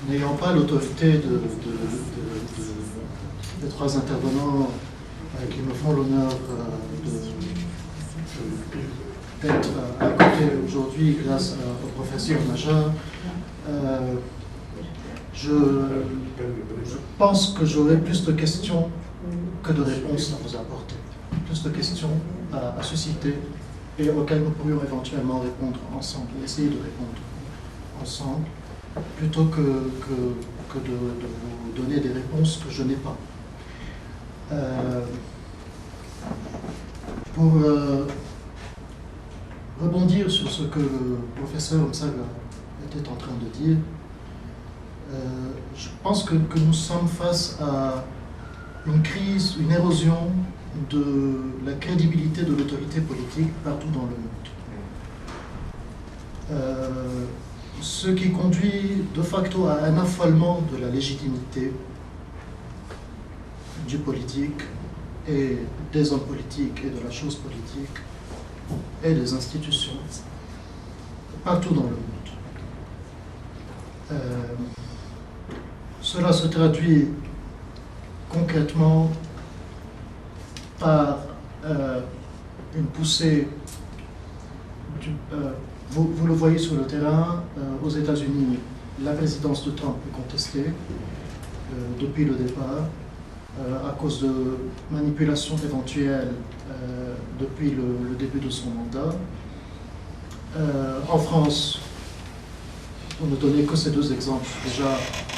N'ayant pas l'autorité des 3 intervenants qui me font l'honneur d'être à côté aujourd'hui grâce au professeur Major, je pense que j'aurai plus de questions que de réponses à vous apporter. Plus de questions à susciter et auxquelles nous pourrions éventuellement répondre ensemble, essayer de répondre ensemble, plutôt que de vous donner des réponses que je n'ai pas. Pour rebondir sur ce que le professeur Msaga était en train de dire, je pense que nous sommes face à une crise, une érosion de la crédibilité de l'autorité politique partout dans le monde. Ce qui conduit de facto à un affolement de la légitimité du politique et des hommes politiques et de la chose politique et des institutions partout dans le monde. Cela se traduit concrètement par une poussée vous le voyez sur le terrain, aux États-Unis, la présidence de Trump est contestée depuis le départ à cause de manipulations éventuelles depuis le début de son mandat. En France, pour ne donner que ces 2 exemples, déjà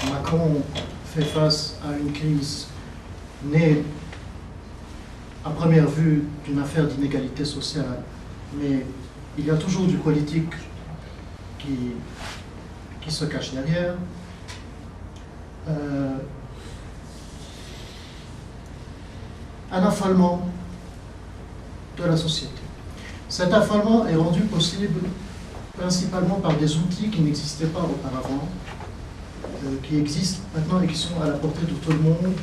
Macron fait face à une crise née à première vue d'une affaire d'inégalité sociale, mais il y a toujours du politique qui se cache derrière. Un affolement de la société. Cet affolement est rendu possible principalement par des outils qui n'existaient pas auparavant, qui existent maintenant et qui sont à la portée de tout le monde.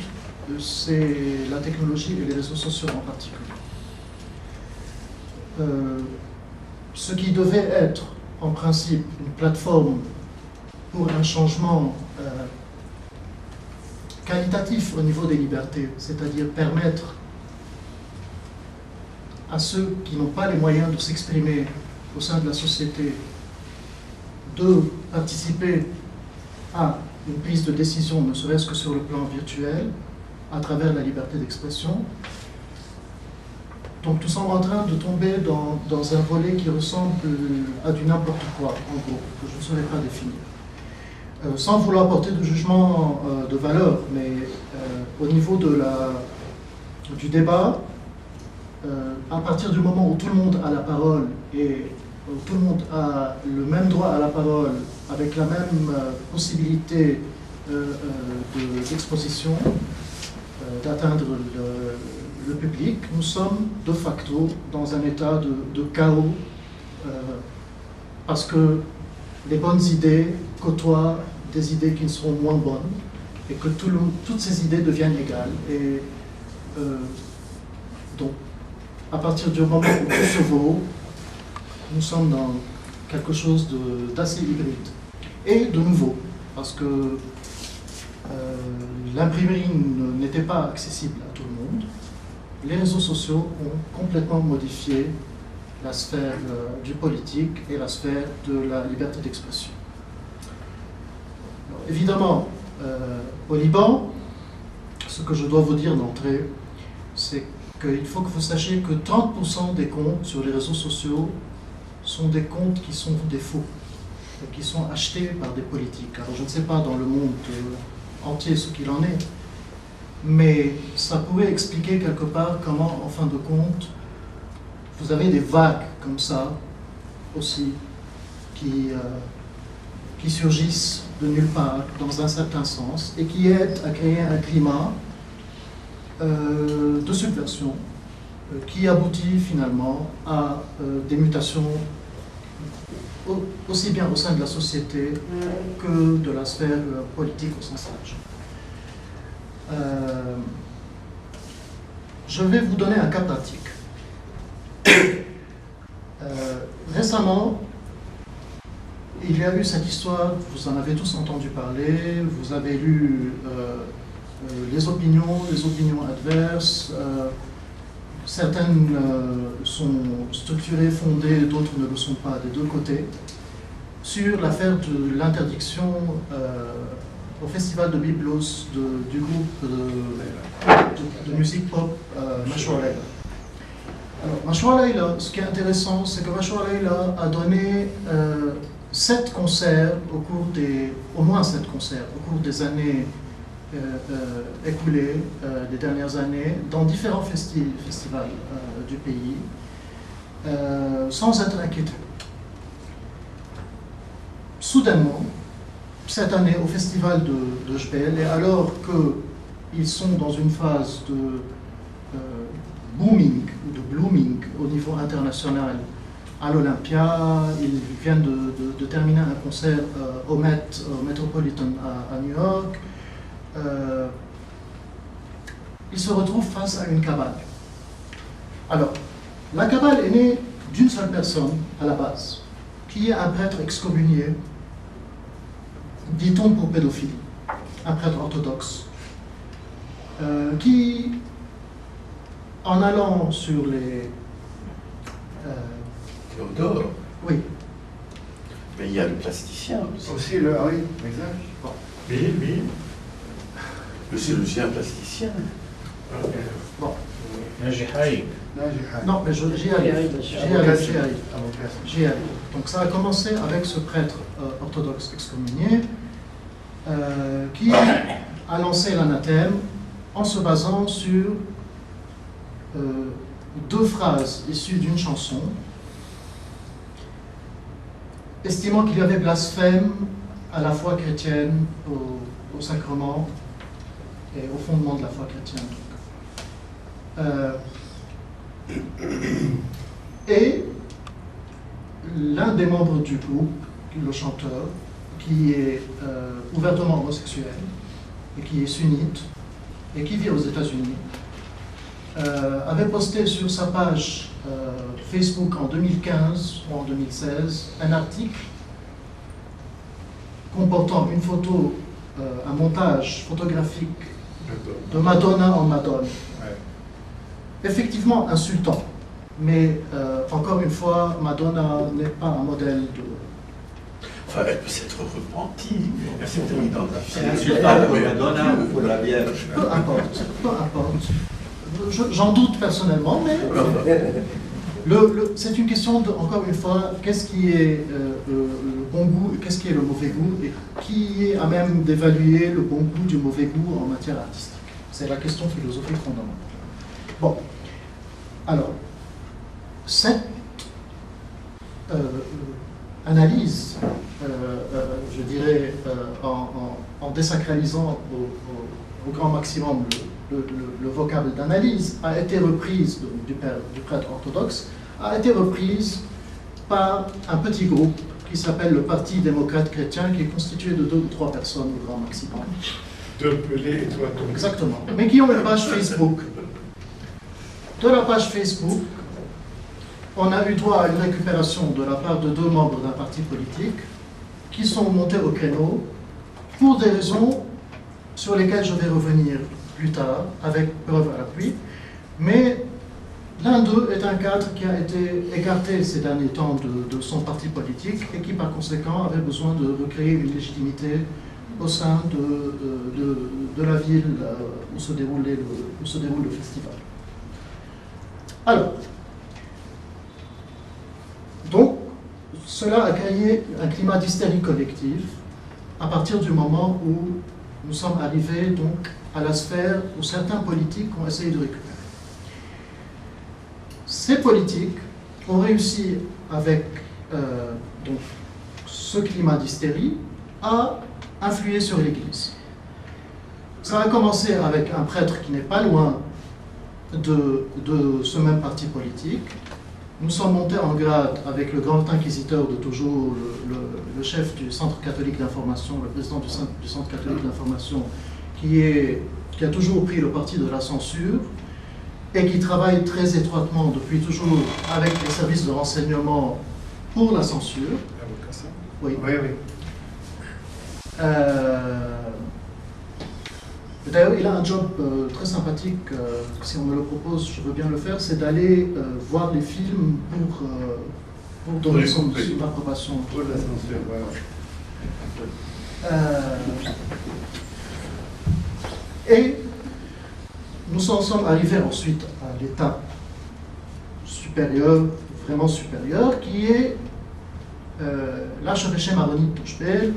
C'est la technologie et les réseaux sociaux en particulier. Ce qui devait être, en principe, une plateforme pour un changement qualitatif au niveau des libertés, c'est-à-dire permettre à ceux qui n'ont pas les moyens de s'exprimer au sein de la société de participer à une prise de décision, ne serait-ce que sur le plan virtuel, à travers la liberté d'expression. Donc nous sommes en train de tomber dans un volet qui ressemble à du n'importe quoi, en gros, que je ne saurais pas définir. Sans vouloir porter de jugement de valeur, mais au niveau du débat, à partir du moment où tout le monde a la parole et où tout le monde a le même droit à la parole, avec la même possibilité d'exposition, d'atteindre le public, nous sommes de facto dans un état de chaos parce que les bonnes idées côtoient des idées qui sont moins bonnes et que toutes ces idées deviennent égales. Et donc, à partir du moment où tout se vaut, nous sommes dans quelque chose d'assez hybride et de nouveau, parce que l'imprimerie n'était pas accessible à tout le monde. Les réseaux sociaux ont complètement modifié la sphère du politique et la sphère de la liberté d'expression. Évidemment, au Liban, ce que je dois vous dire d'entrée, c'est qu'il faut que vous sachiez que 30% des comptes sur les réseaux sociaux sont des comptes qui sont des faux, qui sont achetés par des politiques. Alors je ne sais pas dans le monde entier ce qu'il en est, mais ça pourrait expliquer quelque part comment, en fin de compte, vous avez des vagues comme ça aussi qui surgissent de nulle part dans un certain sens et qui aident à créer un climat de subversion qui aboutit finalement à des mutations aussi bien au sein de la société que de la sphère politique au sens large. Je vais vous donner un cas pratique. Récemment, il y a eu cette histoire, vous en avez tous entendu parler, vous avez lu les opinions adverses, certaines sont structurées, fondées, d'autres ne le sont pas, des deux côtés, sur l'affaire de l'interdiction au festival de Byblos du groupe de musique pop Mashroua Leila. Alors, Mashroua Leila, ce qui est intéressant, c'est que Mashroua Leila a donné 7 concerts au moins 7 concerts au cours des années écoulées, des dernières années, dans différents festivals du pays, sans être inquiété. Soudainement, cette année au festival de Jbel, et alors qu'ils sont dans une phase de booming ou de blooming au niveau international à l'Olympia, ils viennent de terminer un concert au Metropolitan à New York, ils se retrouvent face à une cabale. Alors, la cabale est née d'une seule personne à la base, qui est un prêtre excommunié, dit-on pour pédophilie, un prêtre orthodoxe, qui, en allant sur les... Théodore. Oui. Mais il y a le plasticien aussi. Aussi, oui, exact. Bon. Oui. Le chirurgien plasticien. Bon. ناجي حي. Non, mais j'y arrive. Donc ça a commencé avec ce prêtre orthodoxe excommunié qui a lancé l'anathème en se basant sur 2 phrases issues d'une chanson, estimant qu'il y avait blasphème à la foi chrétienne, au sacrement et au fondement de la foi chrétienne. Et l'un des membres du groupe, le chanteur, qui est ouvertement homosexuel et qui est sunnite et qui vit aux États-Unis, avait posté sur sa page Facebook en 2015 ou en 2016 un article comportant une photo, un montage photographique de Madonna en Madone. Ouais. Effectivement insultant, mais encore une fois, Madonna n'est pas un modèle de... Enfin, elle peut s'être repentie. Elle s'est identifiée. C'est insultant pour Madonna ou pour la Vierge. Peu importe. J'en doute personnellement, mais c'est une question, encore une fois, qu'est-ce qui est le bon goût, qu'est-ce qui est le mauvais goût, et qui est à même d'évaluer le bon goût du mauvais goût en matière artistique. C'est la question philosophique fondamentale. Bon, alors, cette analyse, je dirais, en désacralisant au grand maximum le vocable d'analyse, a été reprise du prêtre orthodoxe, a été reprise par un petit groupe qui s'appelle le Parti démocrate chrétien, qui est constitué de 2 ou 3 personnes au grand maximum. 2 pelés et 3 tombés. Exactement. Mais qui ont une page Facebook. De la page Facebook, on a eu droit à une récupération de la part de 2 membres d'un parti politique qui sont montés au créneau pour des raisons sur lesquelles je vais revenir plus tard, avec preuve à l'appui. Mais l'un d'eux est un cadre qui a été écarté ces derniers temps de son parti politique et qui, par conséquent, avait besoin de recréer une légitimité au sein de la ville où se déroule le festival. Alors, donc, cela a créé un climat d'hystérie collective à partir du moment où nous sommes arrivés donc à la sphère où certains politiques ont essayé de récupérer. Ces politiques ont réussi, avec donc, ce climat d'hystérie, à influer sur l'Église. Ça a commencé avec un prêtre qui n'est pas loin de ce même parti politique. Nous sommes montés en grade avec le grand inquisiteur de toujours, le chef du Centre catholique d'information, le président du Centre catholique d'information, qui a toujours pris le parti de la censure et qui travaille très étroitement depuis toujours avec les services de renseignement pour la censure. Oui. Oui, oui. D'ailleurs, il a un job très sympathique, si on me le propose, je veux bien le faire, c'est d'aller voir les films pour donner son approbation. Pour la censure, Et nous en sommes arrivés ensuite à l'état supérieur, vraiment supérieur, qui est l'archevêché maronite de Speel.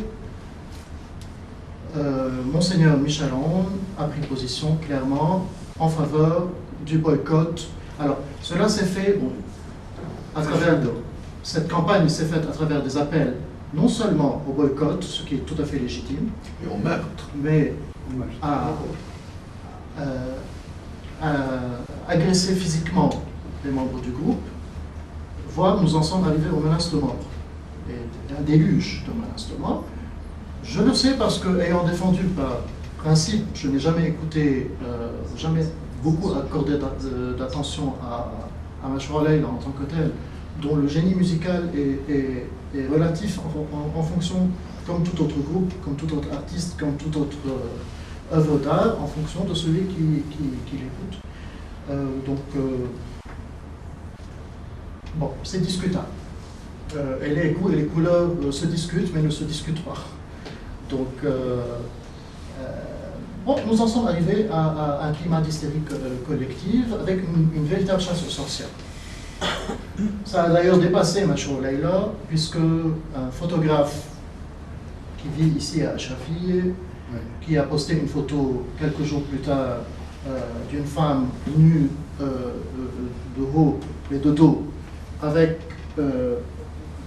Monseigneur Michel Aoun a pris position clairement en faveur du boycott. Alors, cela s'est fait à travers cette campagne s'est faite à travers des appels non seulement au boycott, ce qui est tout à fait légitime, Et au meurtre. mais à agresser physiquement les membres du groupe, voire nous en sommes arrivés aux menaces de mort, et un déluge de menaces de mort. Je le sais parce que, ayant défendu par principe, je n'ai jamais écouté, jamais beaucoup accordé d'attention à Mashroua Leila en tant que tel, dont le génie musical est relatif en fonction, comme tout autre groupe, comme tout autre artiste, comme toute autre œuvre d'art, en fonction de celui qui l'écoute. Bon, c'est discutable. Et les goûts et les couleurs se discutent, mais ne se discutent pas. Donc, bon, nous en sommes arrivés à un climat d'hystérie collective avec une véritable chasse aux sorcières. Ça a d'ailleurs dépassé Mashroua Leila, puisque un photographe qui vit ici à Ashrafieh, qui a posté une photo quelques jours plus tard d'une femme nue de haut et de dos, avec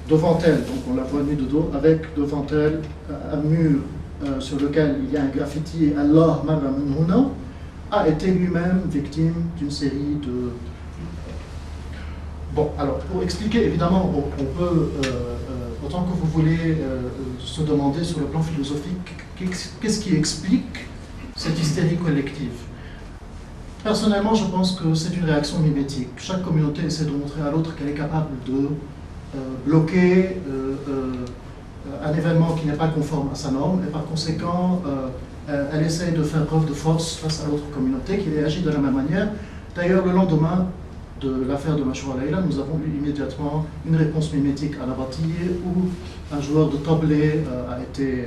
devant elle, donc on la voit nue de dos, avec devant elle un mur sur lequel il y a un graffiti « Allah marra min huna », a été lui-même victime d'une série de... Bon, alors, pour expliquer, évidemment, on peut, autant que vous voulez, se demander sur le plan philosophique, qu'est-ce qui explique cette hystérie collective? Personnellement, je pense que c'est une réaction mimétique. Chaque communauté essaie de montrer à l'autre qu'elle est capable de bloquer un événement qui n'est pas conforme à sa norme, et par conséquent, elle essaie de faire preuve de force face à l'autre communauté qui réagit de la même manière. D'ailleurs, le lendemain de l'affaire de Mashroua Leila, nous avons eu immédiatement une réponse mimétique à la Batiye, où un joueur de tablé a été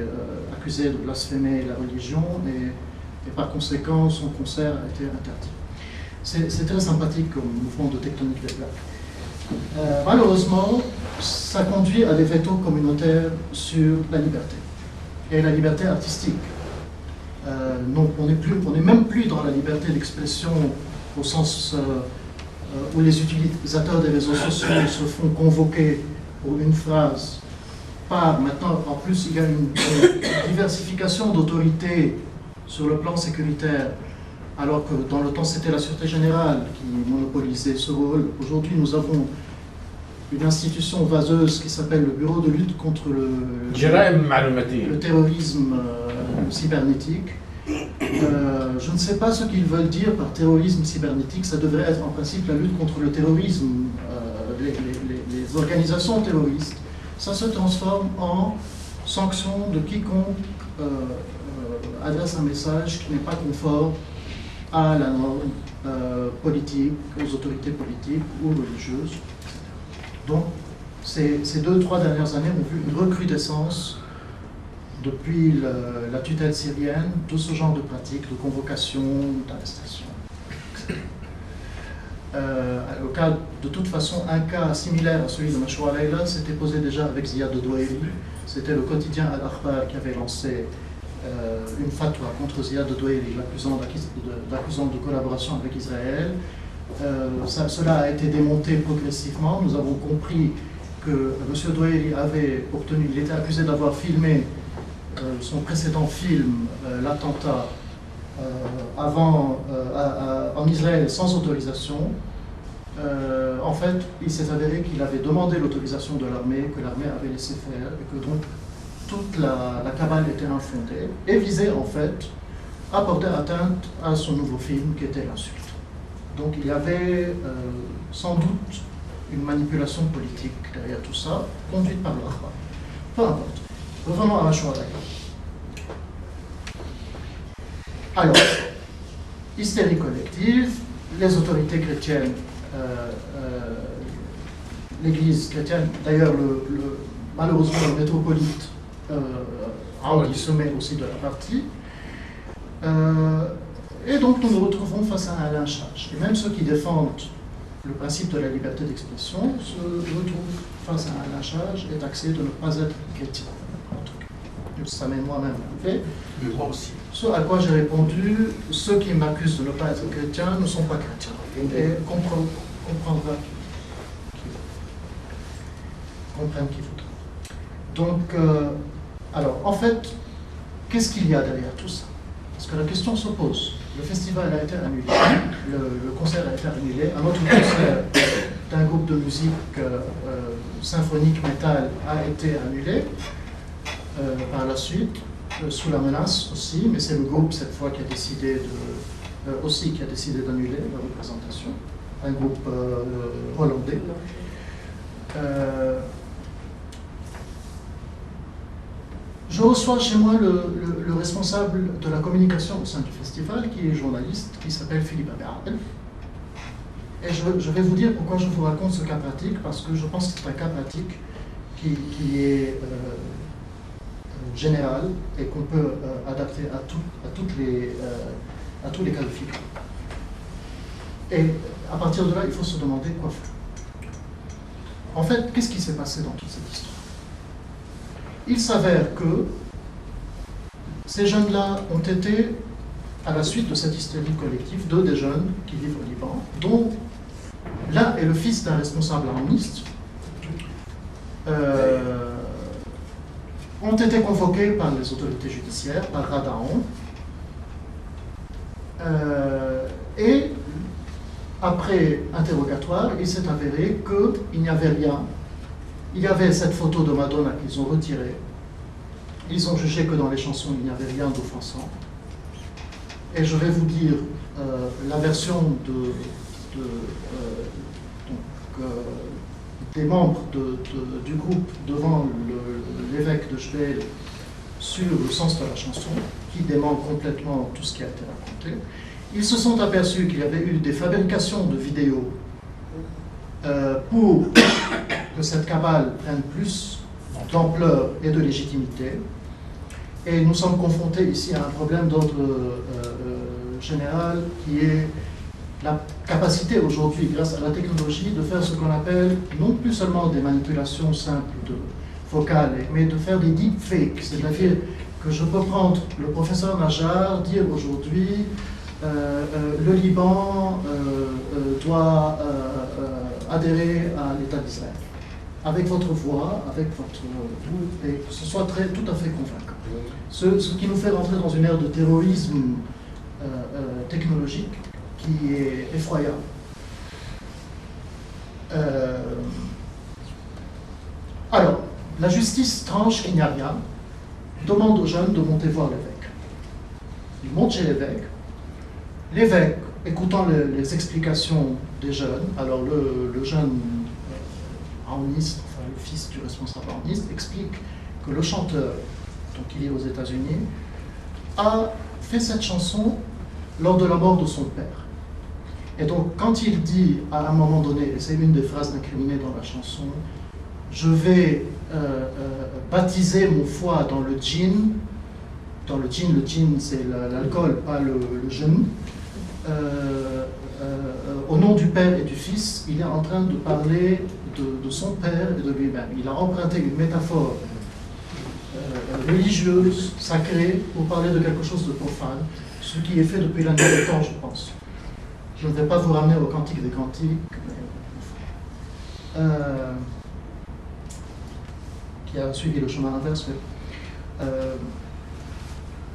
accusé de blasphémer la religion, et par conséquent, son concert a été interdit. C'est très sympathique comme mouvement de tectonique des plaques. Malheureusement, ça conduit à des vétos communautaires sur la liberté, et la liberté artistique. Non, on n'est même plus dans la liberté d'expression au sens où les utilisateurs des réseaux sociaux se font convoquer pour une phrase. Maintenant, en plus, il y a une diversification d'autorités sur le plan sécuritaire, alors que dans le temps, c'était la Sûreté Générale qui monopolisait ce rôle. Aujourd'hui, nous avons une institution vaseuse qui s'appelle le Bureau de lutte contre le terrorisme cybernétique. Je ne sais pas ce qu'ils veulent dire par terrorisme cybernétique. Ça devrait être en principe la lutte contre le terrorisme les organisations terroristes, ça se transforme en sanction de quiconque adresse un message qui n'est pas conforme à la norme politique, aux autorités politiques ou religieuses. Donc, ces 2-3 dernières années ont vu une recrudescence depuis la tutelle syrienne de ce genre de pratiques, de convocation, d'arrestation. Au cas, de toute façon, un cas similaire à celui de Mashroua Leila s'était posé déjà avec Ziad Douairi. C'était le quotidien Al-Akhbar qui avait lancé une fatwa contre Ziad Douairi, l'accusant de collaboration avec Israël. Cela a été démonté progressivement. Nous avons compris que M. Douairi avait obtenu, il était accusé d'avoir filmé son précédent film, l'attentat, en Israël sans autorisation. En fait, il s'est avéré qu'il avait demandé l'autorisation de l'armée, que l'armée avait laissé faire, et que donc toute la cabale était infondée, et visait en fait à porter atteinte à son nouveau film qui était l'insulte. Donc il y avait sans doute une manipulation politique derrière tout ça, conduite par l'Akhbar. Peu importe. Revenons à Mashroua Leila. Alors, hystérie collective, les autorités chrétiennes, l'Église chrétienne, d'ailleurs malheureusement le métropolite qui se met aussi de la partie, et donc nous nous retrouvons face à un lynchage. Et même ceux qui défendent le principe de la liberté d'expression se retrouvent face à un lynchage et taxés de ne pas être chrétiens. En tout cas, ça m'est moi-même arrivé. Mais moi aussi. Ce à quoi j'ai répondu, ceux qui m'accusent de ne pas être chrétien ne sont pas chrétiens. Et comprendra comprennent qui voudra. Donc, alors, en fait, qu'est-ce qu'il y a derrière tout ça? Parce que la question se pose. Le festival a été annulé, le concert a été annulé, un autre concert d'un groupe de musique symphonique métal a été annulé par la suite, sous la menace aussi, mais c'est le groupe cette fois qui a décidé d'annuler la représentation, un groupe hollandais. Je reçois chez moi le responsable de la communication au sein du festival, qui est journaliste, qui s'appelle Philippe Abel. Et je vais vous dire pourquoi je vous raconte ce cas pratique, parce que je pense que c'est un cas pratique qui est général et qu'on peut adapter à tous les cas de figure. Et à partir de là, il faut se demander quoi faire. En fait, qu'est-ce qui s'est passé dans toute cette histoire? Il s'avère que ces jeunes-là ont été, à la suite de cette hystérie collective, deux des jeunes qui vivent au Liban, dont l'un est le fils d'un responsable armiste, ont été convoqués par les autorités judiciaires, par Radaon, et après interrogatoire, il s'est avéré qu'il n'y avait rien. Il y avait cette photo de Madonna qu'ils ont retirée. Ils ont jugé que dans les chansons, il n'y avait rien d'offensant. Et je vais vous dire la version des membres du groupe devant l'évêque de Jebel sur le sens de la chanson, qui dément complètement tout ce qui a été raconté. Ils se sont aperçus qu'il y avait eu des fabrications de vidéos pour que cette cabale prenne plus d'ampleur et de légitimité. Et nous sommes confrontés ici à un problème d'ordre général qui est la capacité aujourd'hui, grâce à la technologie, de faire ce qu'on appelle non plus seulement des manipulations simples de vocales, mais de faire des deepfakes. C'est-à-dire que je peux prendre le professeur Najjar, dire aujourd'hui le Liban doit adhérer à l'État d'Israël, avec votre voix, avec votre vous, et que ce soit tout à fait convaincant. Ce qui nous fait rentrer dans une ère de terrorisme technologique qui est effroyable. Alors, la justice tranche qu'il n'y a rien, demande aux jeunes de monter voir l'évêque. Ils montent chez l'évêque. L'évêque, écoutant les explications des jeunes, alors le jeune aoniste, enfin le fils du responsable aoniste, explique que le chanteur, donc il est aux États-Unis, a fait cette chanson lors de la mort de son père. Et donc, quand il dit à un moment donné, et c'est une des phrases incriminées dans la chanson, je vais baptiser mon foie dans le gin. Dans le gin c'est l'alcool, pas le gin. Au nom du Père et du Fils, il est en train de parler de son Père et de lui-même. Il a emprunté une métaphore religieuse, sacrée, pour parler de quelque chose de profane, ce qui est fait depuis la nuit des temps, je pense. Je ne vais pas vous ramener au Cantique des Cantiques, qui a suivi le chemin inverse.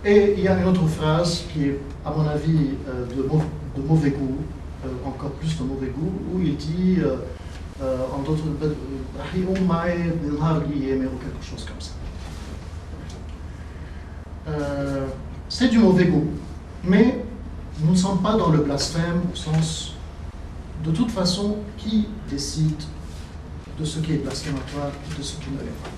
Et il y a une autre phrase qui est, à mon avis, de mauvais goût, encore plus de mauvais goût, où il dit, en d'autres ou quelque chose comme ça. C'est du mauvais goût, mais nous ne sommes pas dans le blasphème au sens, de toute façon, qui décide de ce qui est blasphématoire et de ce qui ne l'est pas.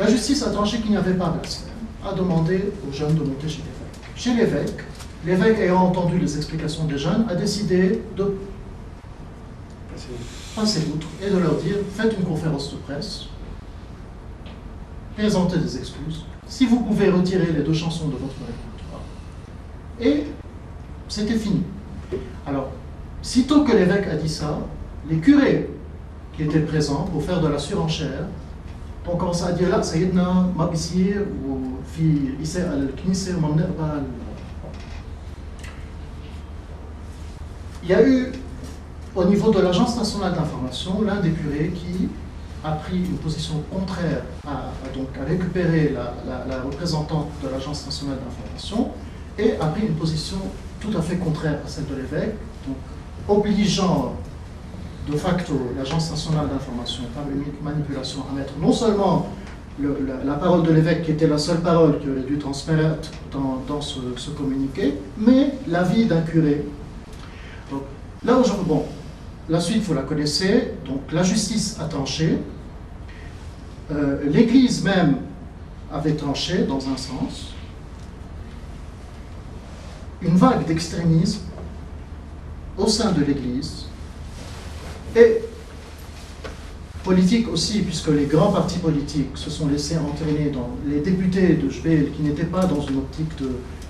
La justice a tranché qu'il n'y avait pas blasphème, a demandé aux jeunes de monter chez l'évêque. Chez l'évêque ayant entendu les explications des jeunes, a décidé de passer outre et de leur dire, faites une conférence de presse, présentez des excuses, si vous pouvez retirer les 2 chansons de votre répertoire. Et c'était fini. Alors, sitôt que l'évêque a dit ça, les curés qui étaient présents pour faire de la surenchère ont commencé à dire là, Sayyidna, ma bisir, ou fi issa al-Knisir, ma bnaqbal. Il y a eu, au niveau de l'Agence nationale d'information, l'un des curés qui a pris une position contraire à récupérer la représentante de l'Agence nationale d'information et a pris une position tout à fait contraire à celle de l'évêque, donc obligeant de facto l'Agence nationale d'information par une manipulation à mettre non seulement la parole de l'évêque qui était la seule parole qui aurait dû transparaître dans ce communiqué, mais l'avis d'un curé. Donc, là aujourd'hui, bon, la suite vous la connaissez, donc la justice a tranché, l'Église même avait tranché dans un sens, une vague d'extrémisme au sein de l'Église, et politique aussi, puisque les grands partis politiques se sont laissés entraîner dans les députés de Jbeil qui n'étaient pas dans une optique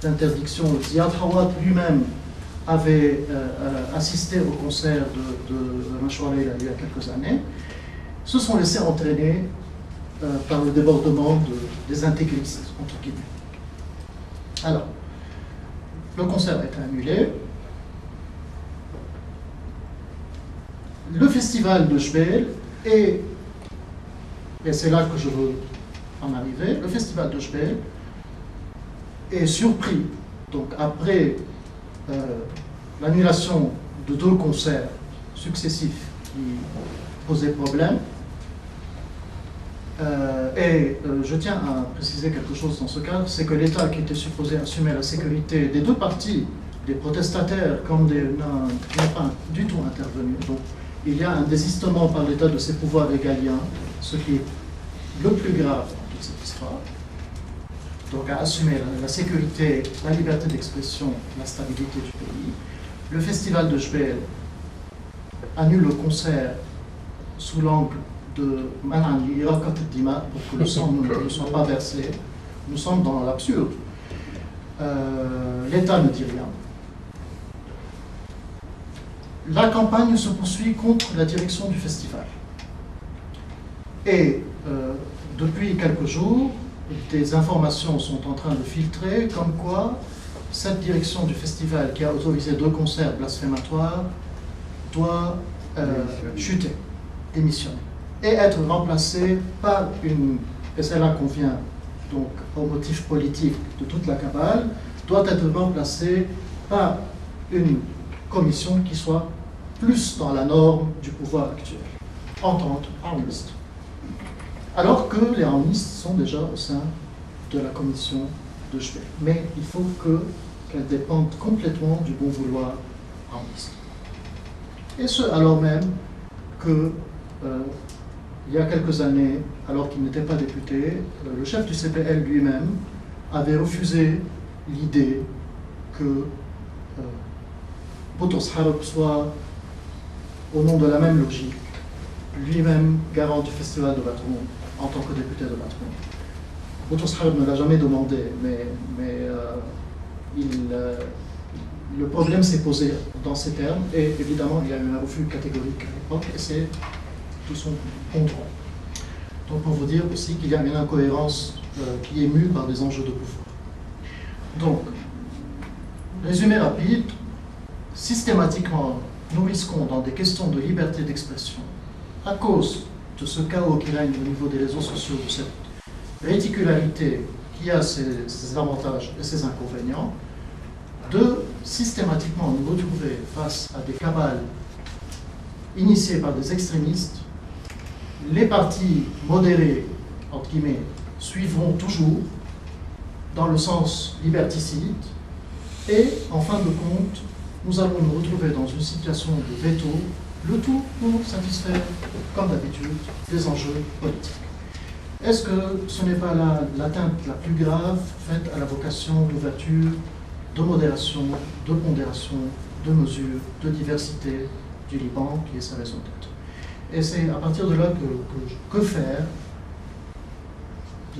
d'interdiction. Ziad Hawat lui-même avait assisté au concert de Mashwara il y a quelques années, se sont laissés entraîner par le débordement des intégristes, entre guillemets. Alors, le concert a été annulé. Le festival de Jbeil, et c'est là que je veux en arriver, le festival de Jbeil est surpris, donc après l'annulation de 2 concerts successifs qui posaient problème, je tiens à préciser quelque chose dans ce cadre, c'est que l'État qui était supposé assumer la sécurité des 2 parties, des protestataires comme n'a pas du tout intervenu. Donc, il y a un désistement par l'État de ses pouvoirs régaliens, ce qui est le plus grave dans toute cette histoire. Donc à assumer la sécurité, la liberté d'expression, la stabilité du pays. Le festival de Jbeil annule le concert sous l'angle de Man'an Irakat Dima pour que le sang ne soit pas versé. Nous sommes dans l'absurde. L'État ne dit rien. La campagne se poursuit contre la direction du festival. Et depuis quelques jours, des informations sont en train de filtrer comme quoi cette direction du festival qui a autorisé 2 concerts blasphématoires doit chuter, démissionner, et être remplacée par une, et c'est là qu'on vient donc au motif politique de toute la cabale, doit être remplacée par une commission qui soit plus dans la norme du pouvoir actuel, entente aoniste. Alors que les aonistes sont déjà au sein de la commission de Jbeil. Mais il faut qu'elle dépende complètement du bon vouloir aoniste. Et ce, alors même que il y a quelques années, alors qu'il n'était pas député, le chef du CPL lui-même avait refusé l'idée que Boutros Harb soit, au nom de la même logique, lui-même garant du Festival de Batroun en tant que député de Batroun. Boutros Harb ne l'a jamais demandé, mais le problème s'est posé dans ces termes, et évidemment il y a eu un refus catégorique à l'époque, et c'est tout son contrôle. Donc pour vous dire aussi qu'il y a une incohérence qui est mue par des enjeux de pouvoir. Donc, résumé rapide, systématiquement, nous risquons dans des questions de liberté d'expression, à cause de ce chaos qui règne au niveau des réseaux sociaux, de cette réticularité qui a ses avantages et ses inconvénients, de systématiquement nous retrouver face à des cabales initiées par des extrémistes. Les partis modérés, entre guillemets, suivront toujours dans le sens liberticide, et en fin de compte, nous allons nous retrouver dans une situation de veto, le tout pour satisfaire, comme d'habitude, des enjeux politiques. Est-ce que ce n'est pas l'atteinte la plus grave faite à la vocation d'ouverture, de modération, de pondération, de mesure, de diversité du Liban qui est sa raison d'être? Et c'est à partir de là que faire?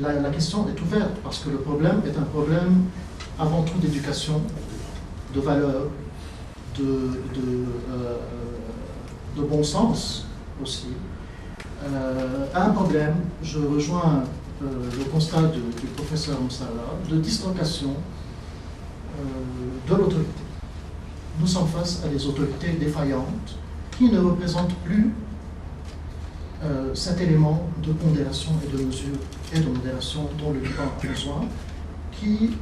La question est ouverte, parce que le problème est un problème avant tout d'éducation, de valeur, de bon sens aussi. Un problème, je rejoins le constat du professeur Moussala, de dislocation de l'autorité. Nous sommes face à des autorités défaillantes qui ne représentent plus cet élément de pondération et de mesure et de modération dont le Liban a besoin, qui,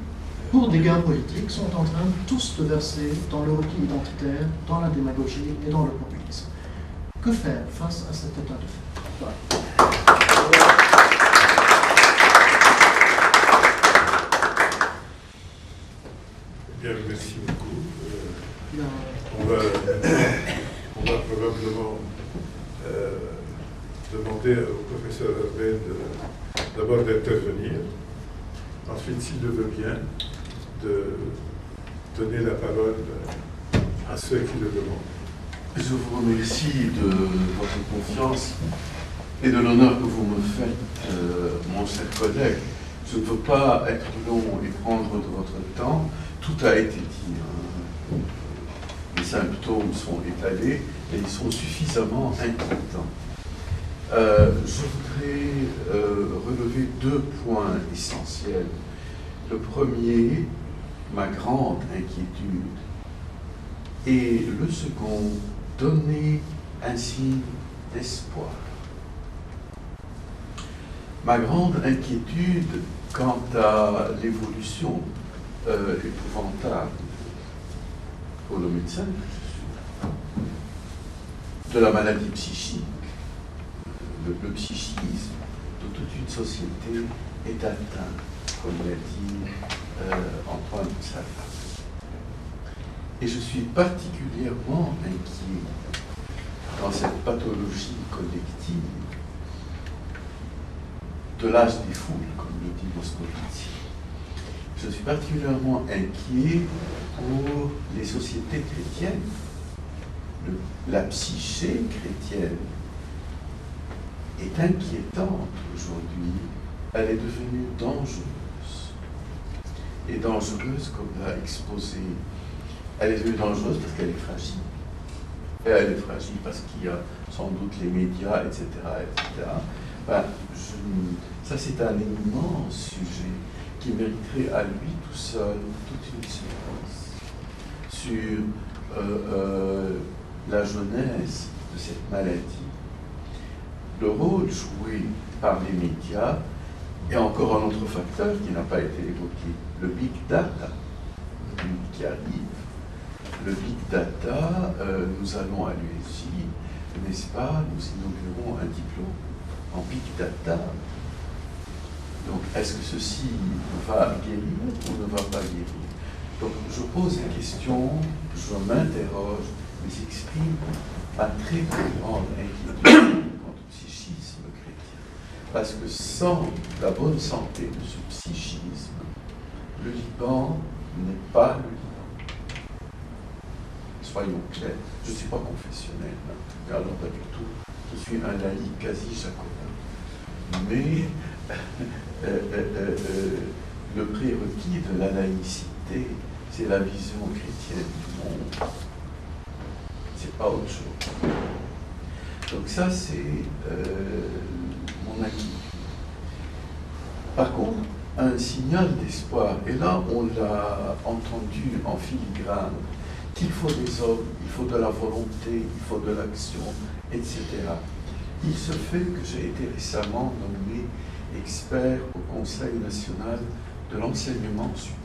pour des gains politiques, sont en train tous de verser dans le repli identitaire, dans la démagogie et dans le populisme. Que faire face à cet état de fait? Voilà. Bien, merci beaucoup. On va probablement demander au professeur Herbet d'abord d'intervenir, ensuite, s'il le veut bien, de donner la parole à ceux qui le demandent. Je vous remercie de votre confiance et de l'honneur que vous me faites, mon cher collègue. Je ne peux pas être long et prendre de votre temps. Tout a été dit. Hein. Les symptômes sont étalés et ils sont suffisamment inquiétants. Je voudrais relever deux points essentiels. Le premier, ma grande inquiétude, et le second, donner un signe d'espoir. Ma grande inquiétude quant à l'évolution épouvantable pour le médecin que je suis, de la maladie psychique, le psychisme de toute une société est atteint, comme l'a dit Antoine Moussala. Et je suis particulièrement inquiet dans cette pathologie collective de l'âge des foules, comme le dit Moscovici. Je suis particulièrement inquiet pour les sociétés chrétiennes. La psyché chrétienne est inquiétante aujourd'hui. Elle est devenue dangereuse. Et dangereuse, comme l'a exposé, elle est devenue dangereuse parce qu'elle est fragile. Et elle est fragile parce qu'il y a sans doute les médias, etc. etc. Ben, ça, c'est un immense sujet qui mériterait à lui tout seul toute une séance sur la genèse de cette maladie, le rôle joué par les médias, et encore un autre facteur qui n'a pas été évoqué, le big data qui arrive. Le big data, nous allons à l'USJ, n'est-ce pas, nous inaugurons un diplôme en big data. Donc, est-ce que ceci va guérir ou ne va pas guérir? Donc, je pose la question, je m'interroge, mais expriment ma très très grande inquiétude quant au psychisme chrétien. Parce que sans la bonne santé de ce psychisme, le Liban n'est pas le Liban. Soyons clairs, je ne suis pas confessionnel, alors pas du tout, je suis un laïc quasi jacobin. Mais le prérequis de la laïcité, c'est la vision chrétienne du monde. C'est pas autre chose. Donc ça, c'est mon inquiétude. Par contre, un signal d'espoir, et là on l'a entendu en filigrane, qu'il faut des hommes, il faut de la volonté, il faut de l'action, etc. Il se fait que j'ai été récemment nommé expert au Conseil national de l'enseignement supérieur.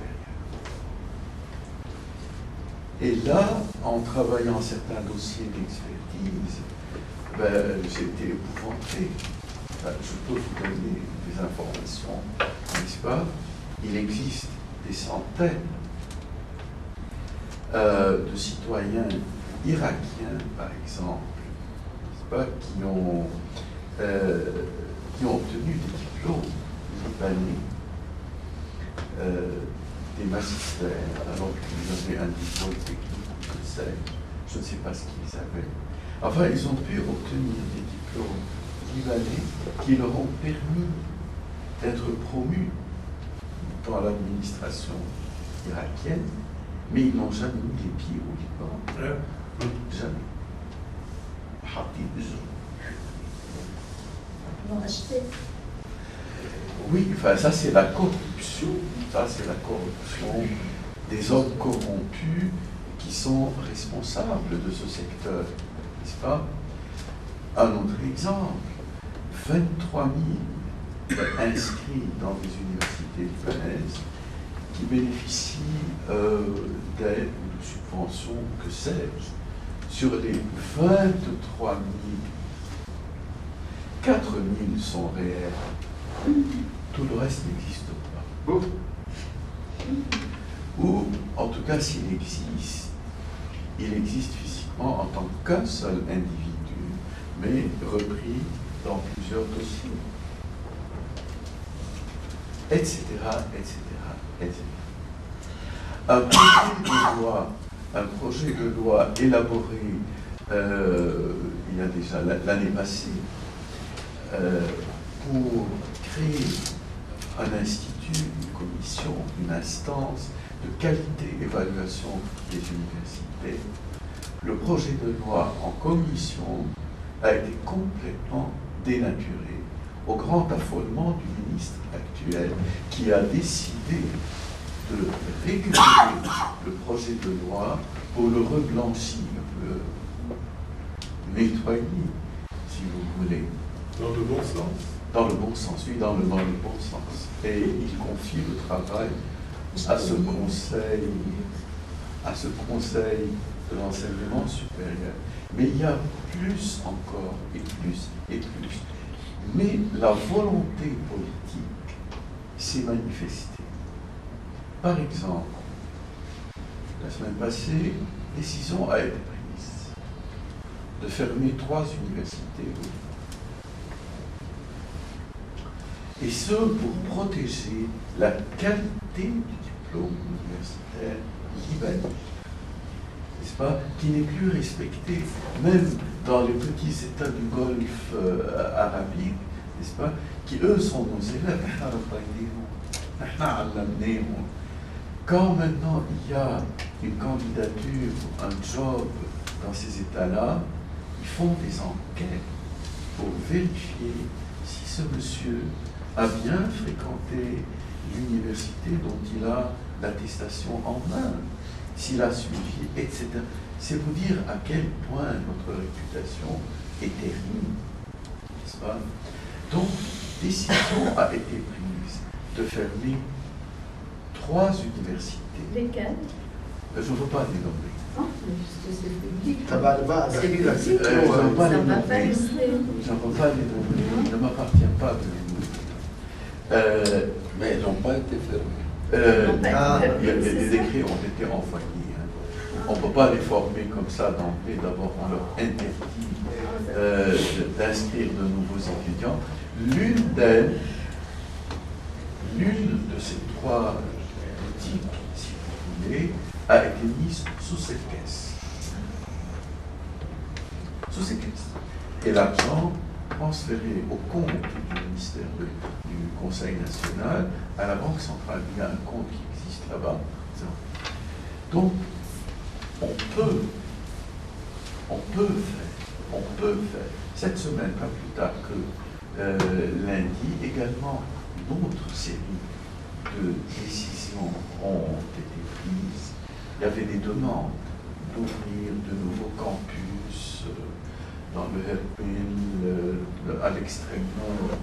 Et là, en travaillant certains dossiers d'expertise, j'ai été épouvanté. Je peux vous donner des informations, n'est-ce pas? Il existe des centaines de citoyens irakiens, par exemple, n'est-ce pas, qui ont obtenu des diplômes libanais, des magistères, alors qu'ils avaient un diplôme technique, que sais-je, je ne sais pas ce qu'ils avaient. Enfin, ils ont pu obtenir des diplômes libanais qui leur ont permis d'être promus dans l'administration irakienne, mais ils n'ont jamais mis les pieds au Liban. Jamais. Ils l'ont acheté. Oui, enfin, ça c'est la corruption. Ça c'est la corruption des hommes corrompus qui sont responsables de ce secteur, n'est-ce pas? Un autre exemple, 23 000 inscrits dans des universités libanaises qui bénéficient d'aides ou de subventions, que sais-je. Sur les 23 000, 4 000 sont réels. Tout le reste n'existe pas. Ou, en tout cas, s'il existe, il existe physiquement en tant qu'un seul individu, mais repris dans plusieurs dossiers, etc., etc., etc. Un projet de loi élaboré il y a déjà l'année passée pour créer un institut, une commission, une instance de qualité évaluation des universités. Le projet de loi en commission a été complètement dénaturé, au grand affolement du ministre actuel qui a décidé de récupérer le projet de loi pour le reblanchir, le nettoyer, si vous voulez. Dans le bon sens. Dans le bon sens, oui, dans le bon sens. Et il confie le travail à ce conseil de l'enseignement supérieur. Mais il y a plus encore, et plus, et plus. Mais la volonté politique s'est manifestée. Par exemple, la semaine passée, décision a été prise de fermer 3 universités. Et ce, pour protéger la qualité du diplôme universitaire libanais, n'est-ce pas, qui n'est plus respecté, même dans les petits États du Golfe arabique, n'est-ce pas, qui eux sont nos élèves. Quand maintenant il y a une candidature, un job dans ces États-là, ils font des enquêtes pour vérifier si ce monsieur a bien fréquenté l'université dont il a l'attestation en main, s'il a suivi, etc. C'est vous dire à quel point notre réputation est terrible, n'est-ce pas? Donc, décision a été prise de fermer 3 universités. Lesquelles? Je ne veux pas les nommer. Non, puisque c'est public. Ça va le C'est public. Je ne veux pas les Ça va pas nommer. rester. Je ne veux pas les nommer. Il ne m'appartient pas de les nommer. Mais ils n'ont pas été fermés. Il y a des décrets ont été envoyés. on ne peut pas les former comme ça d'emblée. D'abord, on leur interdit d'inscrire de nouveaux étudiants. L'une de ces trois boutiques, si vous voulez, a été mise sous cette caisse. Sous ces caisses. Et l'argent transféré au compte du ministère du Conseil national à la Banque centrale. Il y a un compte qui existe là-bas. Donc, on peut faire, cette semaine, pas plus tard que lundi, également, d'autres séries de décisions ont été prises. Il y avait des demandes d'ouvrir de nouveaux campus dans le Erbil, à l'extrême nord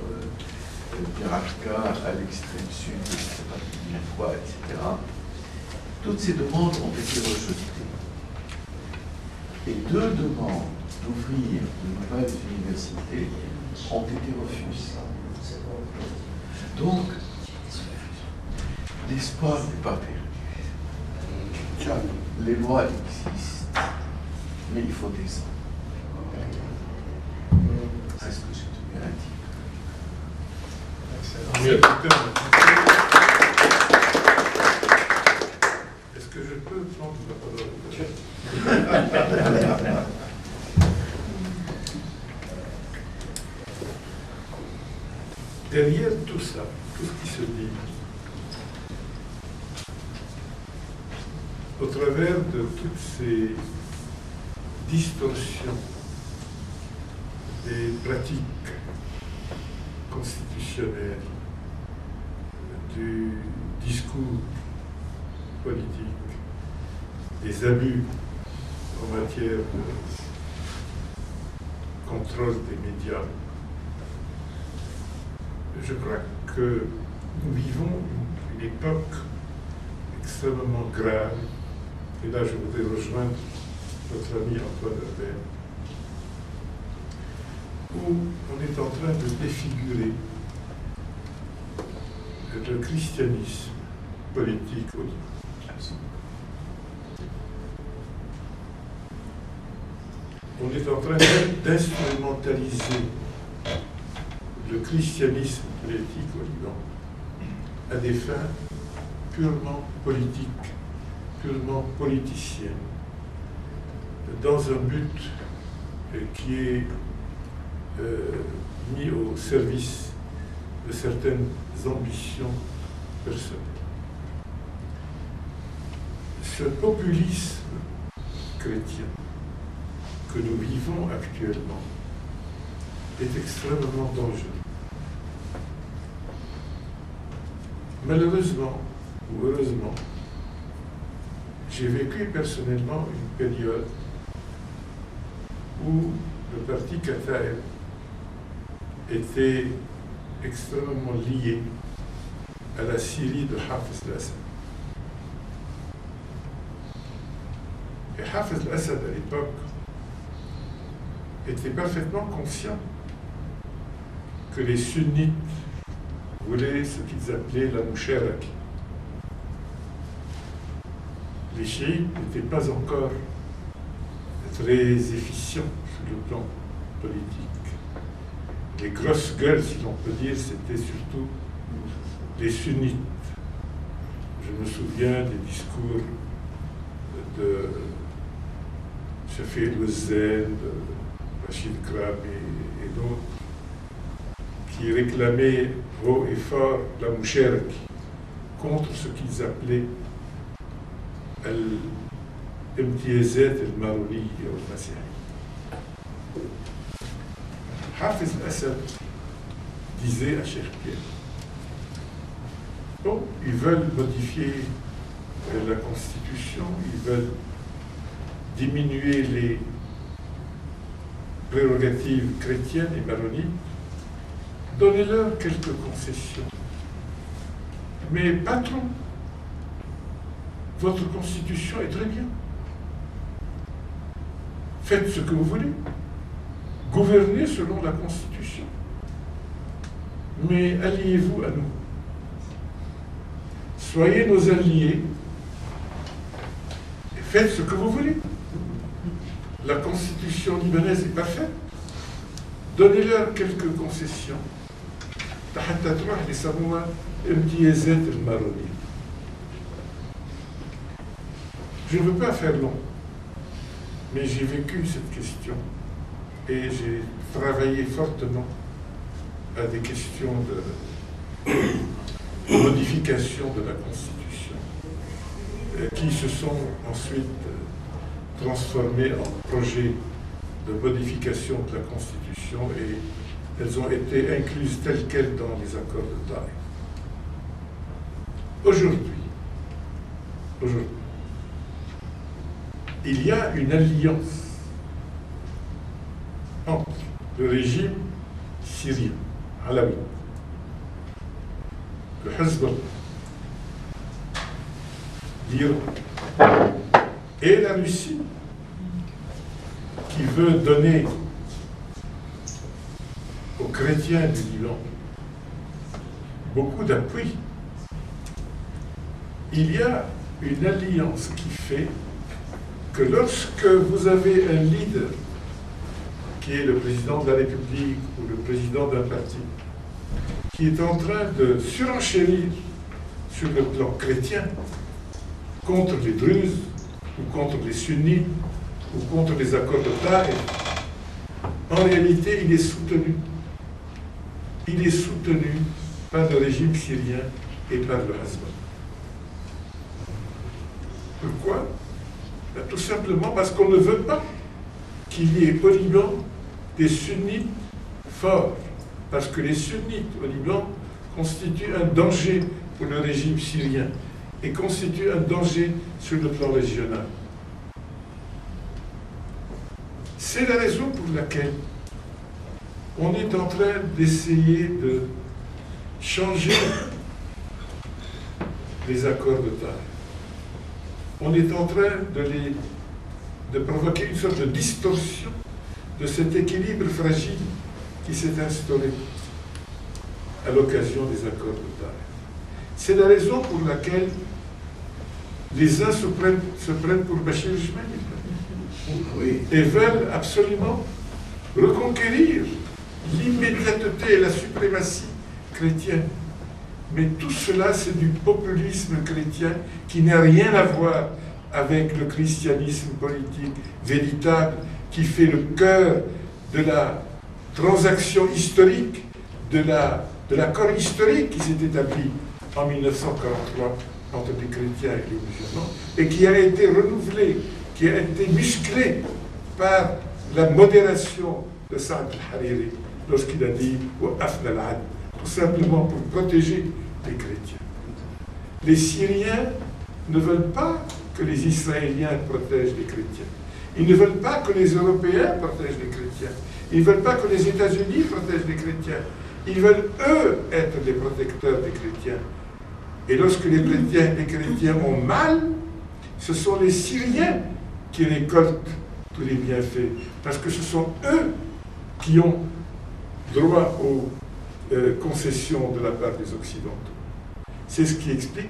de Raqqa, à l'extrême sud, je ne sais pas combien de fois, etc. Toutes ces demandes ont été rejetées. Et deux demandes d'ouvrir de nouvelles universités ont été refusées. Donc, l'espoir n'est pas perdu. Les lois existent, mais il faut descendre. C'est ce que j'ai tenu à dire. Est-ce que je peux prendre la parole? Derrière tout ça, tout ce qui se dit, au travers de toutes ces distorsions des pratiques constitutionnelles, du discours politique, des abus en matière de contrôle des médias, je crois que nous vivons une époque extrêmement grave, et là je voudrais rejoindre notre ami Antoine Herbert, où on est en train de défigurer le christianisme politique au Liban. On est en train d'instrumentaliser le christianisme politique au Liban à des fins purement politiques, purement politiciennes, dans un but qui est mis au service de certaines ambitions personnelles. Ce populisme chrétien que nous vivons actuellement est extrêmement dangereux. Malheureusement ou heureusement, j'ai vécu personnellement une période où le parti Kataeb était extrêmement lié à la Syrie de Hafez al-Assad. Et Hafez al-Assad, à l'époque, était parfaitement conscient que les sunnites voulaient ce qu'ils appelaient la moucharaka. Les chiites n'étaient pas encore très efficients sur le plan politique. Les grosses gueules, si l'on peut dire, c'était surtout les sunnites. Je me souviens des discours de Shafi el-Zen, de Rachid Krab et d'autres, qui réclamaient haut et fort la moucharaka contre ce qu'ils appelaient الامتيازات المارونية والمسيحية. Hafez al-Assad disait à Cheikh Pierre, bon, ils veulent modifier la Constitution, ils veulent diminuer les prérogatives chrétiennes et maronites, donnez-leur quelques concessions. Mais patron, votre constitution est très bien. Faites ce que vous voulez. Gouvernez selon la constitution. Mais alliez-vous à nous. Soyez nos alliés. Et faites ce que vous voulez. La constitution libanaise est parfaite. Donnez-leur quelques concessions. حتى تروح اللي يسموها امتيازات المرونية. Je ne veux pas faire long, mais j'ai vécu cette question et j'ai travaillé fortement à des questions de modification de la Constitution qui se sont ensuite transformées en projets de modification de la Constitution et elles ont été incluses telles quelles dans les accords de Taïf. Aujourd'hui, il y a une alliance entre le régime syrien, Alaoui, le Hezbollah, l'Iran et la Russie, qui veut donner aux chrétiens du Liban beaucoup d'appui. Il y a une alliance qui fait que lorsque vous avez un leader qui est le président de la République ou le président d'un parti qui est en train de surenchérir sur le plan chrétien contre les Druzes ou contre les sunnites ou contre les accords de Taïf, en réalité, il est soutenu. Il est soutenu par le régime syrien et par le Hezbollah. Pourquoi? Tout simplement parce qu'on ne veut pas qu'il y ait au Liban des sunnites forts. Parce que les sunnites au Liban constituent un danger pour le régime syrien et constituent un danger sur le plan régional. C'est la raison pour laquelle on est en train d'essayer de changer les accords de Taïf. On est en train de provoquer une sorte de distorsion de cet équilibre fragile qui s'est instauré à l'occasion des accords de Taïf. C'est la raison pour laquelle les uns se prennent pour Bachir Gemayel et veulent absolument reconquérir l'immédiateté et la suprématie chrétienne. Mais tout cela, c'est du populisme chrétien qui n'a rien à voir avec le christianisme politique véritable qui fait le cœur de la transaction historique, de l'accord historique qui s'est établi en 1943 entre les chrétiens et les musulmans et qui a été renouvelé, qui a été musclé par la modération de Saad al-Hariri lorsqu'il a dit « Afna al-Ad », tout simplement pour protéger les chrétiens. Les Syriens ne veulent pas que les Israéliens protègent les chrétiens. Ils ne veulent pas que les Européens protègent les chrétiens. Ils ne veulent pas que les États-Unis protègent les chrétiens. Ils veulent, eux, être les protecteurs des chrétiens. Et lorsque les chrétiens ont mal, ce sont les Syriens qui récoltent tous les bienfaits. Parce que ce sont eux qui ont droit aux concessions de la part des Occidentaux. C'est ce qui explique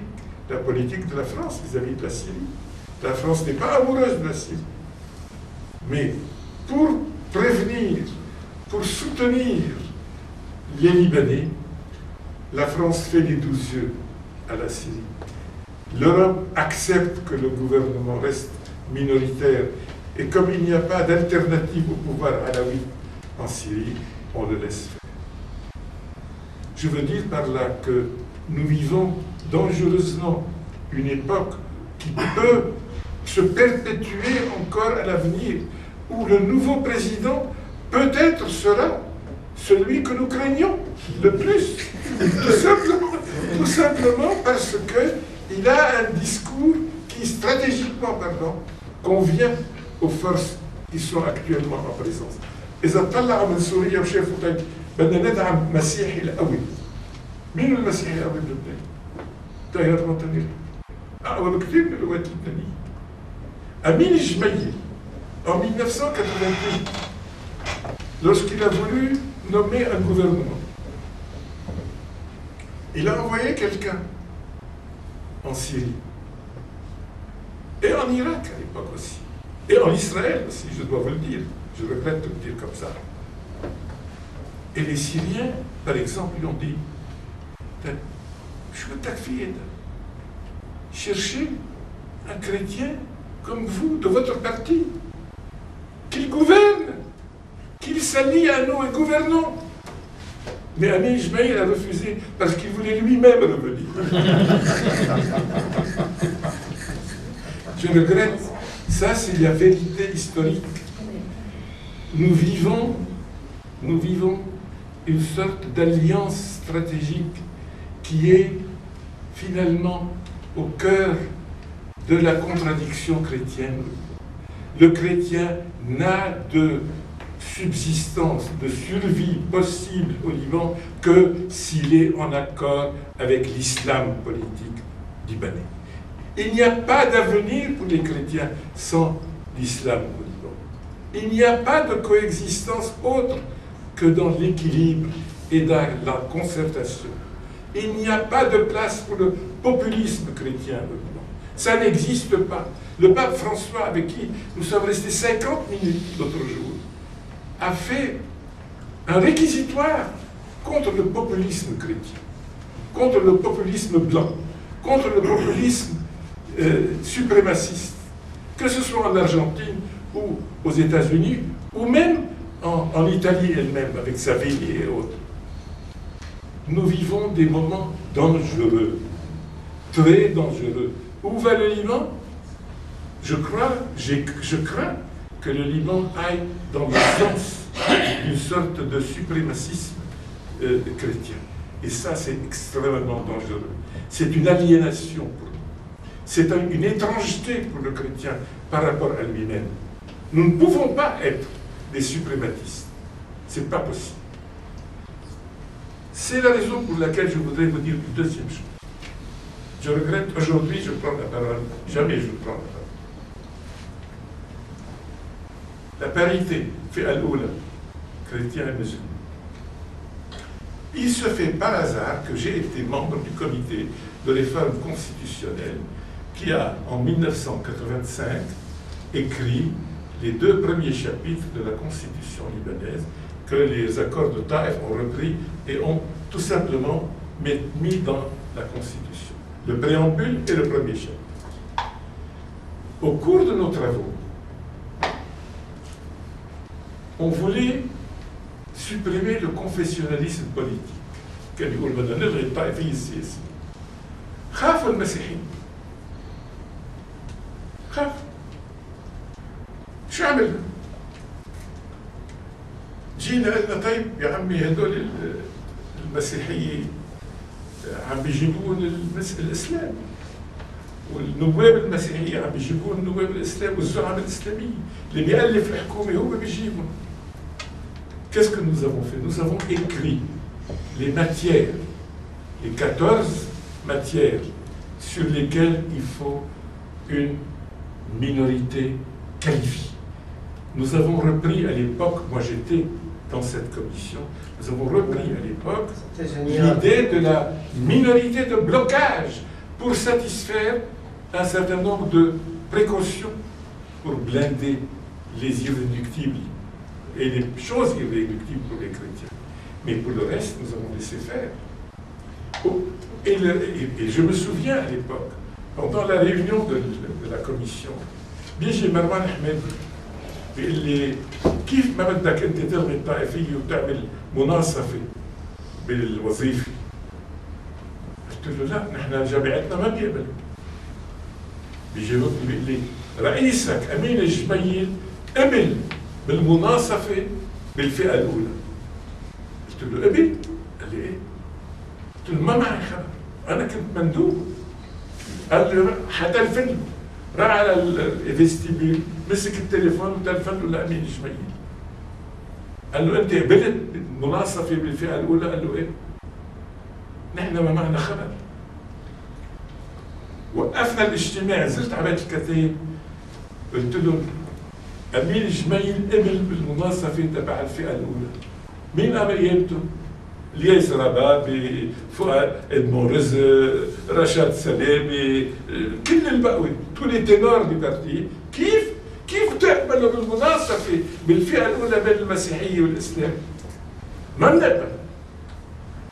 la politique de la France vis-à-vis de la Syrie. La France n'est pas amoureuse de la Syrie. Mais pour prévenir, pour soutenir les Libanais, la France fait les 12 yeux à la Syrie. L'Europe accepte que le gouvernement reste minoritaire et comme il n'y a pas d'alternative au pouvoir alaoui en Syrie, on le laisse faire. Je veux dire par là que nous vivons dangereusement une époque qui peut se perpétuer encore à l'avenir, où le nouveau président peut-être sera celui que nous craignons le plus, tout simplement parce qu'il a un discours qui, stratégiquement parlant, convient aux forces qui sont actuellement en présence. إذا طلعوا من سوريا وشافوا طيب بدنا ندعم مسيحي القوي. مين المسيحي القوي بلبنان؟ تيار وطني أقوى بكثير من القوات اللبنانية. Amin Gemayel, en 1988, lorsqu'il a voulu nommer un gouvernement, il a envoyé quelqu'un en Syrie. Et en Irak à l'époque aussi. Et en Israël aussi, je dois vous le dire. Je regrette de le dire comme ça. Et les Syriens, par exemple, lui ont dit je veux takfir. Cherchez un chrétien comme vous, de votre parti, qu'il gouverne, qu'il s'allie à nous et gouvernons. Mais Amin Ismail a refusé parce qu'il voulait lui-même revenir. Je regrette. Ça, c'est la vérité historique. Nous vivons une sorte d'alliance stratégique qui est finalement au cœur de la contradiction chrétienne. Le chrétien n'a de subsistance, de survie possible au Liban que s'il est en accord avec l'islam politique libanais. Il n'y a pas d'avenir pour les chrétiens sans l'islam au Liban. Il n'y a pas de coexistence autre que dans l'équilibre et dans la concertation. Il n'y a pas de place pour le populisme chrétien au Liban. Ça n'existe pas. Le pape François, avec qui nous sommes restés 50 minutes l'autre jour, a fait un réquisitoire contre le populisme chrétien, contre le populisme blanc, contre le populisme suprémaciste, que ce soit en Argentine ou aux États-Unis, ou même en Italie elle-même, avec Savelli et autres. Nous vivons des moments dangereux, très dangereux. Où va le Liban? Je crains que le Liban aille dans le sens d'une sorte de suprémacisme chrétien. Et ça, c'est extrêmement dangereux. C'est une aliénation pour nous. C'est une étrangeté pour le chrétien par rapport à lui-même. Nous ne pouvons pas être des suprématistes. C'est pas possible. C'est la raison pour laquelle je voudrais vous dire une deuxième chose. Je regrette, aujourd'hui, je prends la parole. Jamais je prends la parole. La parité fait al-oula, chrétien et musulman. Il se fait par hasard que j'ai été membre du comité de réforme constitutionnelle qui a, en 1985, écrit les 2 premiers chapitres de la Constitution libanaise que les accords de Taïf ont repris et ont tout simplement mis dans la Constitution. Le préambule et le premier chapitre. Au cours de nos travaux, on voulait supprimer le confessionnalisme politique. كان يقول بدنا نلغي الطائفية السياسية. خافوا المسيحيين. خافوا. شو عملنا؟ جينا قلنا طيب يا عمي هدول المسيحيين عم بيجيبون الاسلام والنواب المسيحيه عم بيجيبون النواب الاسلام والزعماء الاسلاميين اللي بيألف الحكومه هو بيجيبهم. Qu'est-ce que nous avons fait? Nous avons écrit les matières, les 14 matières sur lesquelles il faut une minorité qualifiée. Nous avons repris à l'époque, moi j'étais dans cette commission, nous avons repris à l'époque l'idée de la minorité de blocage pour satisfaire un certain nombre de précautions pour blinder les irréductibles et les choses irréductibles pour les chrétiens. Mais pour le reste, nous avons laissé faire. Et je me souviens à l'époque, pendant la réunion de la commission, بيجي مروان أحمد بيقول لي كيف ما بدك أنت تلغي الطائفية وتعمل مناصفة بالوظيفة؟ قلت له لا، نحن جامعتنا ما بيقبل. بيجاوبني بيقول لي رئيسك أمين الجميل قبل بالمناصفة بالفئة الأولى. قلت له قبل؟ قال لي إيه؟ قلت له ما معي خبر، أنا كنت مندوب. قال لي حتلفن له. راح على الفيستيبيول مسك التليفون وتلفن له لأمين الجميل. قال له أنت قبلت بالمناصفة بالفئة الأولى؟ قال له إيه؟ نحن ما معنا خبر. وقفنا الاجتماع، نزلت على بيت الكتاب قلت له أمين الجميل قبل بالمناصفة تبع الفئة الأولى. مين قام قيامته؟ Lies Rabat, Edmond Reze, Rachad Saleh, كل البقوي tous les ténors du parti كيف تقبلوا بالمناصفة بالفئة الأولى بين المسيحية والإسلام؟ ما بنقبل.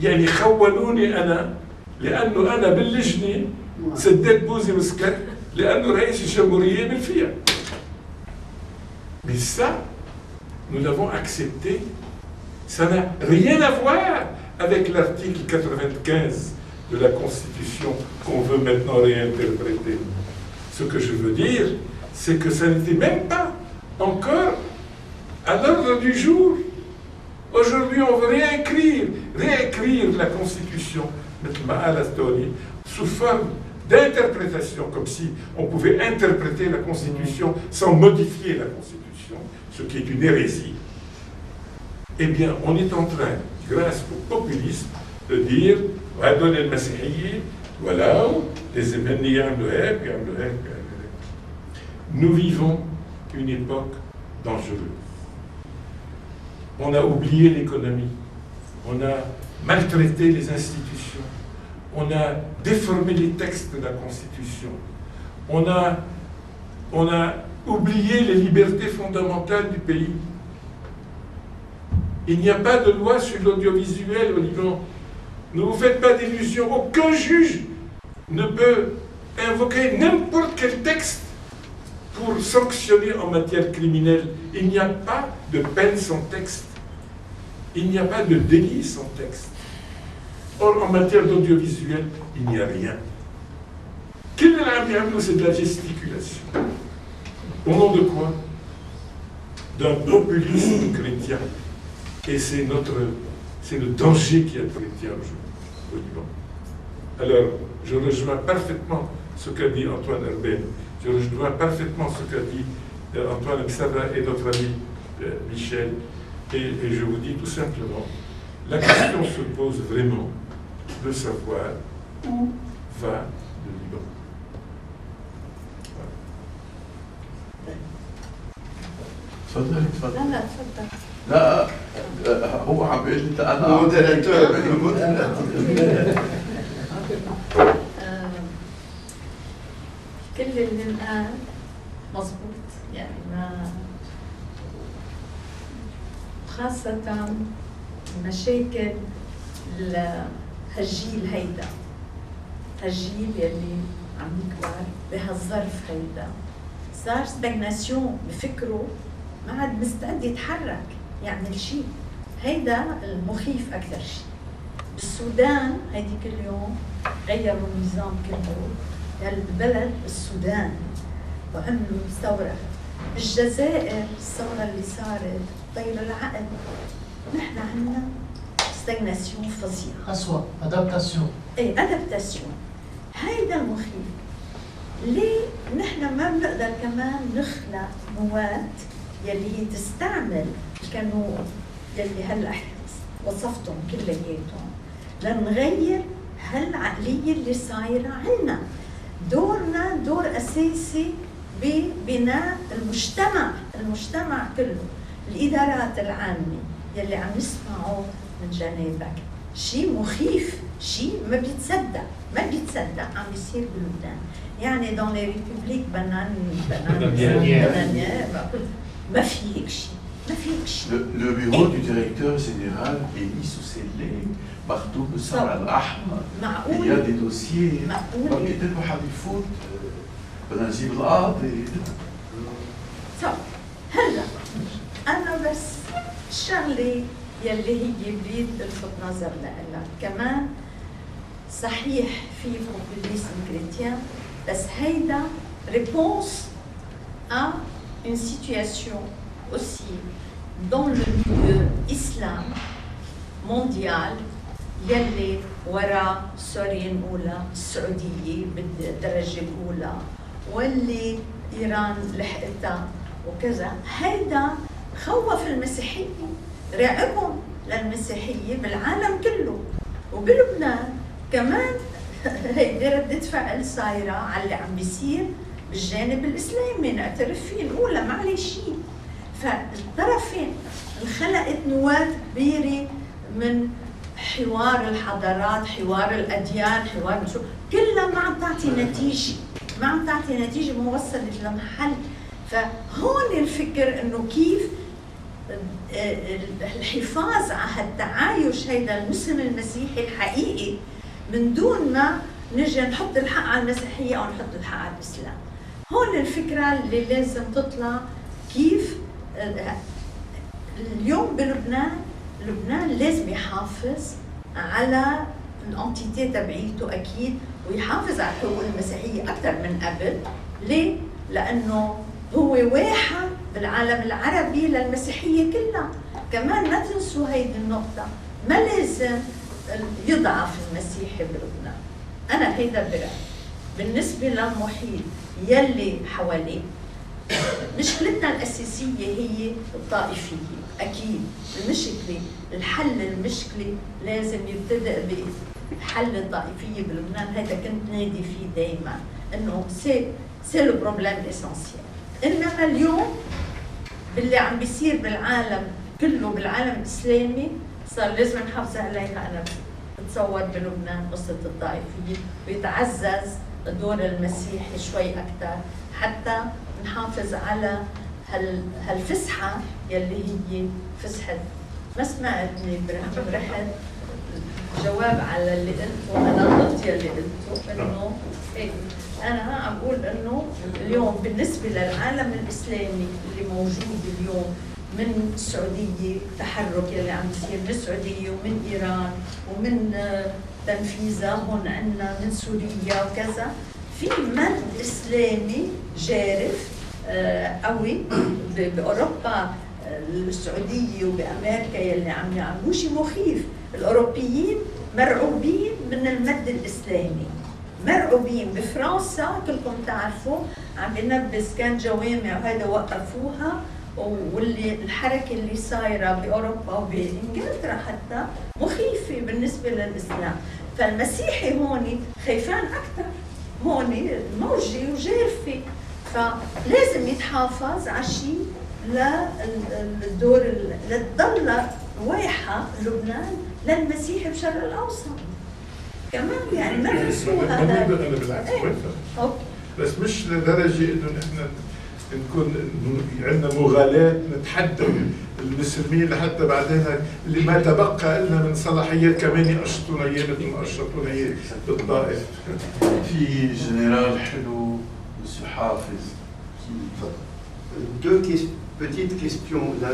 يعني خولوني أنا لأنه أنا باللجنة سديت بوزي وسكت لأنه رئيس الجمهورية بالفئة. Mais ça, nous l'avons accepté. Ça n'a rien à voir avec l'article 95 de la Constitution qu'on veut maintenant réinterpréter. Ce que je veux dire, c'est que ça n'était même pas encore à l'ordre du jour. Aujourd'hui, on veut réécrire la Constitution, sous forme d'interprétation, comme si on pouvait interpréter la Constitution sans modifier la Constitution, ce qui est une hérésie. Eh bien, on est en train, grâce au populisme, de dire on va donner le Masihiyyi, voilà, les événements. Nous vivons une époque dangereuse. On a oublié l'économie, on a maltraité les institutions, on a déformé les textes de la Constitution, on a oublié les libertés fondamentales du pays. Il n'y a pas de loi sur l'audiovisuel au Liban. Ne vous faites pas d'illusions. Aucun juge ne peut invoquer n'importe quel texte pour sanctionner en matière criminelle. Il n'y a pas de peine sans texte. Il n'y a pas de délit sans texte. Or, en matière d'audiovisuel, il n'y a rien. C'est de la gesticulation. Au nom de quoi? D'un populisme chrétien. Et c'est le danger qui est chrétien aujourd'hui au Liban. Alors, je rejoins parfaitement ce qu'a dit Antoine Herbel. Je rejoins parfaitement ce qu'a dit Antoine Msara et notre ami Michel. Et je vous dis tout simplement, la question se pose vraiment de savoir où va le Liban. تفضل تفضل. لا تفضل. لا هو عم يقول لي انا كل اللي انقال مضبوط، يعني ما خاصة مشاكل هالجيل هيدا، هالجيل يلي عم يكبر بهالظرف هيدا صار ستاغناسيون بفكره، ما عاد مستعد يتحرك يعمل شيء. هيدا المخيف أكثر شيء. بالسودان هيديك اليوم غيروا النظام كله، البلد السودان وعملوا ثورة. بالجزائر الثورة اللي صارت طير العقل. نحن عندنا ستاغناسيون فظيعة. أسوأ أدابتاسيون. إيه أدابتاسيون. هيدا المخيف. ليه نحن ما بنقدر كمان نخلق مواد يلي هي تستعمل الكانون يلي هلا وصفتهم كلياتهم لنغير هالعقلية اللي صايرة عنا. دورنا دور أساسي ببناء المجتمع كله. الإدارات العامة يلي عم نسمعه من جانبك شيء مخيف، شيء ما بيتصدق عم يصير بلبنان. يعني dans les républiques bananières ما في هيك شيء. Le bureau du directeur général est mis sous scellé partout de Sahara al-Ahmar. Il y a des dossiers. Donc il était واحد يفوت بدنا نجيب القاضي. طب هلا أنا بس الشغلة يلي هي بريد الفت نظرنا لها كمان صحيح في populisme chrétien بس هيدا réponse à une situation aussi dans le milieu islam mondial يلي وراء سوريا الأولى، السعودية بالدرجة الأولى، واللي إيران لحقتها وكذا. هيدا خوف المسيحية، رعبهم للمسيحية بالعالم كله وبلبنان كمان. هيدي ردة فعل صايرة على اللي عم بيصير بالجانب الإسلامي، نعترف فيه الأولى ما عليه شيء. فالطرفين انخلقت نواة كبيرة من حوار الحضارات، حوار الأديان، حوار شو كلها ما عم تعطي نتيجة، ما عم تعطي نتيجة، ما وصلت لمحل. فهون الفكر إنه كيف الحفاظ على التعايش هيدا المسلم المسيحي الحقيقي من دون ما نجي نحط الحق على المسيحية أو نحط الحق على الإسلام. هون الفكرة اللي لازم تطلع. كيف اليوم بلبنان، لبنان لازم يحافظ على الانتيتي تبعيته أكيد، ويحافظ على الحقوق المسيحية أكثر من قبل. ليه؟ لأنه هو واحد بالعالم العربي للمسيحية كلها. كمان ما تنسوا هيدي النقطة، ما لازم يضعف المسيحي بلبنان. أنا هيدا برأيي. بالنسبة للمحيط يلي حواليه، مشكلتنا الأساسية هي الطائفية. أكيد المشكلة، الحل المشكلة لازم يبتدأ بحل الطائفية بلبنان. هذا كنت نادي فيه دايما، إنه سي لو بروبليم اسونسيال. إنما اليوم باللي عم بيصير بالعالم كله، بالعالم الإسلامي، صار لازم نحافظ عليها. أنا بتصور بلبنان قصة الطائفية، ويتعزز دور المسيحي شوي أكثر حتى نحافظ على هالفسحة يلي هي فسحة. ما سمعتني برحت جواب على اللي قلته، أنا ضد يلي قلته، إنه أنا عم بقول إنه اليوم بالنسبة للعالم الإسلامي اللي موجود اليوم من السعودية، تحرك يلي عم يصير من السعودية ومن إيران ومن تنفيذها هون عندنا من سوريا وكذا، في مد إسلامي جارف قوي بأوروبا السعودية وبأمريكا يلي عم يعملوا شيء مخيف. الأوروبيين مرعوبين من المد الإسلامي، مرعوبين. بفرنسا كلكم تعرفوا عم ينبذ كان جوامع وهذا وقفوها، واللي الحركة اللي صايرة بأوروبا وبإنجلترا حتى مخيفة بالنسبة للإسلام. فالمسيحي هون خايفان أكثر، هون موجي وجارفة، فلازم يتحافظ على شيء للدور لتضل واحة لبنان للمسيحي بشرق الأوسط كمان. يعني ما ننسوها. أنا بالعكس أوكي. بس مش لدرجة إنه نحن نكون عندنا مغالاة نتحدى المسلمين لحتى بعدين اللي ما تبقى لنا من صلاحيات كمان يقشطونا اياه مثل ما قشطونا اياه بالطائف. في جنرال حلو مسيو حافظ. Deux petites questions. Là,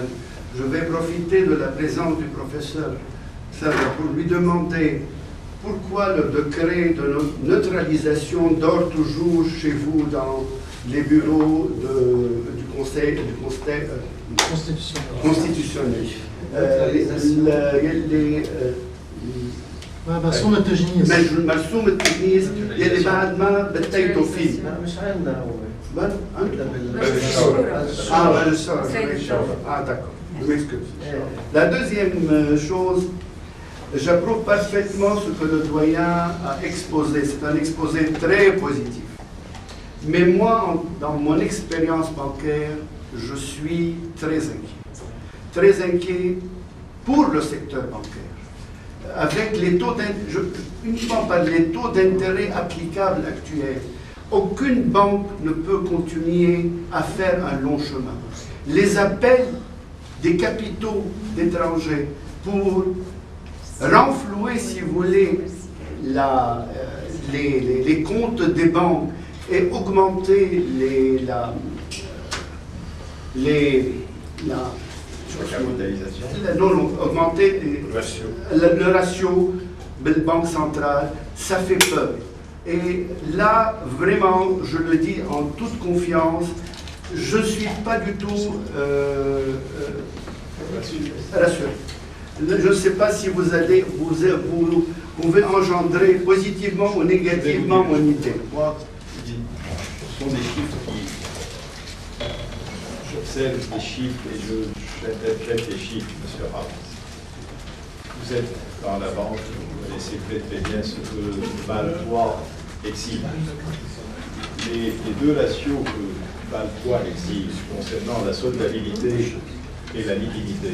je vais profiter de la présence du professeur Sarah pour lui demander pourquoi le décret de neutralisation dort toujours chez vous dans les bureaux du Conseil constitutionnel. مرسوم التجنيس مرسوم التجنيس يلي بعد ما بتيتوا فيه. مش عندنا هو. Ah d'accord, je m'excuse. La deuxième chose, j'approuve parfaitement ce que le doyen a exposé. C'est un exposé très positif. Mais moi, dans mon expérience bancaire, je suis très inquiet. Très inquiet pour le secteur bancaire. Avec les taux d'intérêt, uniquement par les taux d'intérêt applicables actuels, aucune banque ne peut continuer à faire un long chemin. Les appels des capitaux d'étrangers pour renflouer, si vous voulez, les comptes des banques et augmenter augmenter le ratio de la banque centrale, ça fait peur. Et là, vraiment, je le dis en toute confiance, je ne suis pas du tout rassuré. Je ne sais pas si vous pouvez engendrer positivement ou négativement mon idée. Moi, ce sont des chiffres qui... J'observe les chiffres et j'interprète les chiffres, M. Haas. Vous êtes dans la banque, vous connaissez très bien ce que BAL 3 exige. Les deux ratios que BAL 3 exige concernant la solvabilité et la liquidité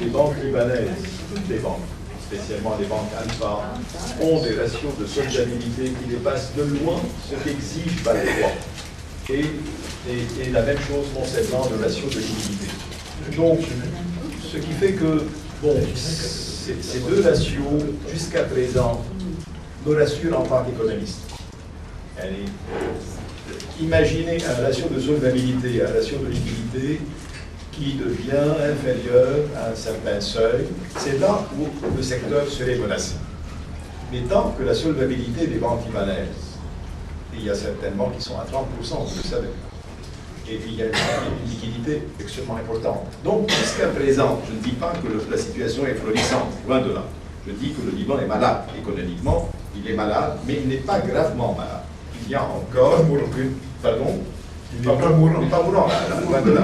les banques libanaises, toutes les banques, spécialement les banques Alpha, ont des ratios de solvabilité qui dépassent de loin ce qu'exige Bâle III. Et la même chose concernant le ratio de liquidité. Donc, ce qui fait que, bon, ces deux ratios, jusqu'à présent, me rassurent en tant qu'économiste. Imaginez un ratio de solvabilité, un ratio de liquidité qui devient inférieur à un certain seuil, c'est là où le secteur serait menacé. Mais tant que la solvabilité des banques libanaises, et il y a certainement qui sont à 30%, vous le savez, et puis il y a une liquidité extrêmement importante. Donc, jusqu'à présent, je ne dis pas que la situation est florissante, loin de là. Je dis que le Liban est malade. Économiquement, il est malade, mais il n'est pas gravement malade. Il y a encore... Pardon? Il n'est pas mourant. Pas mourant, là, loin de là.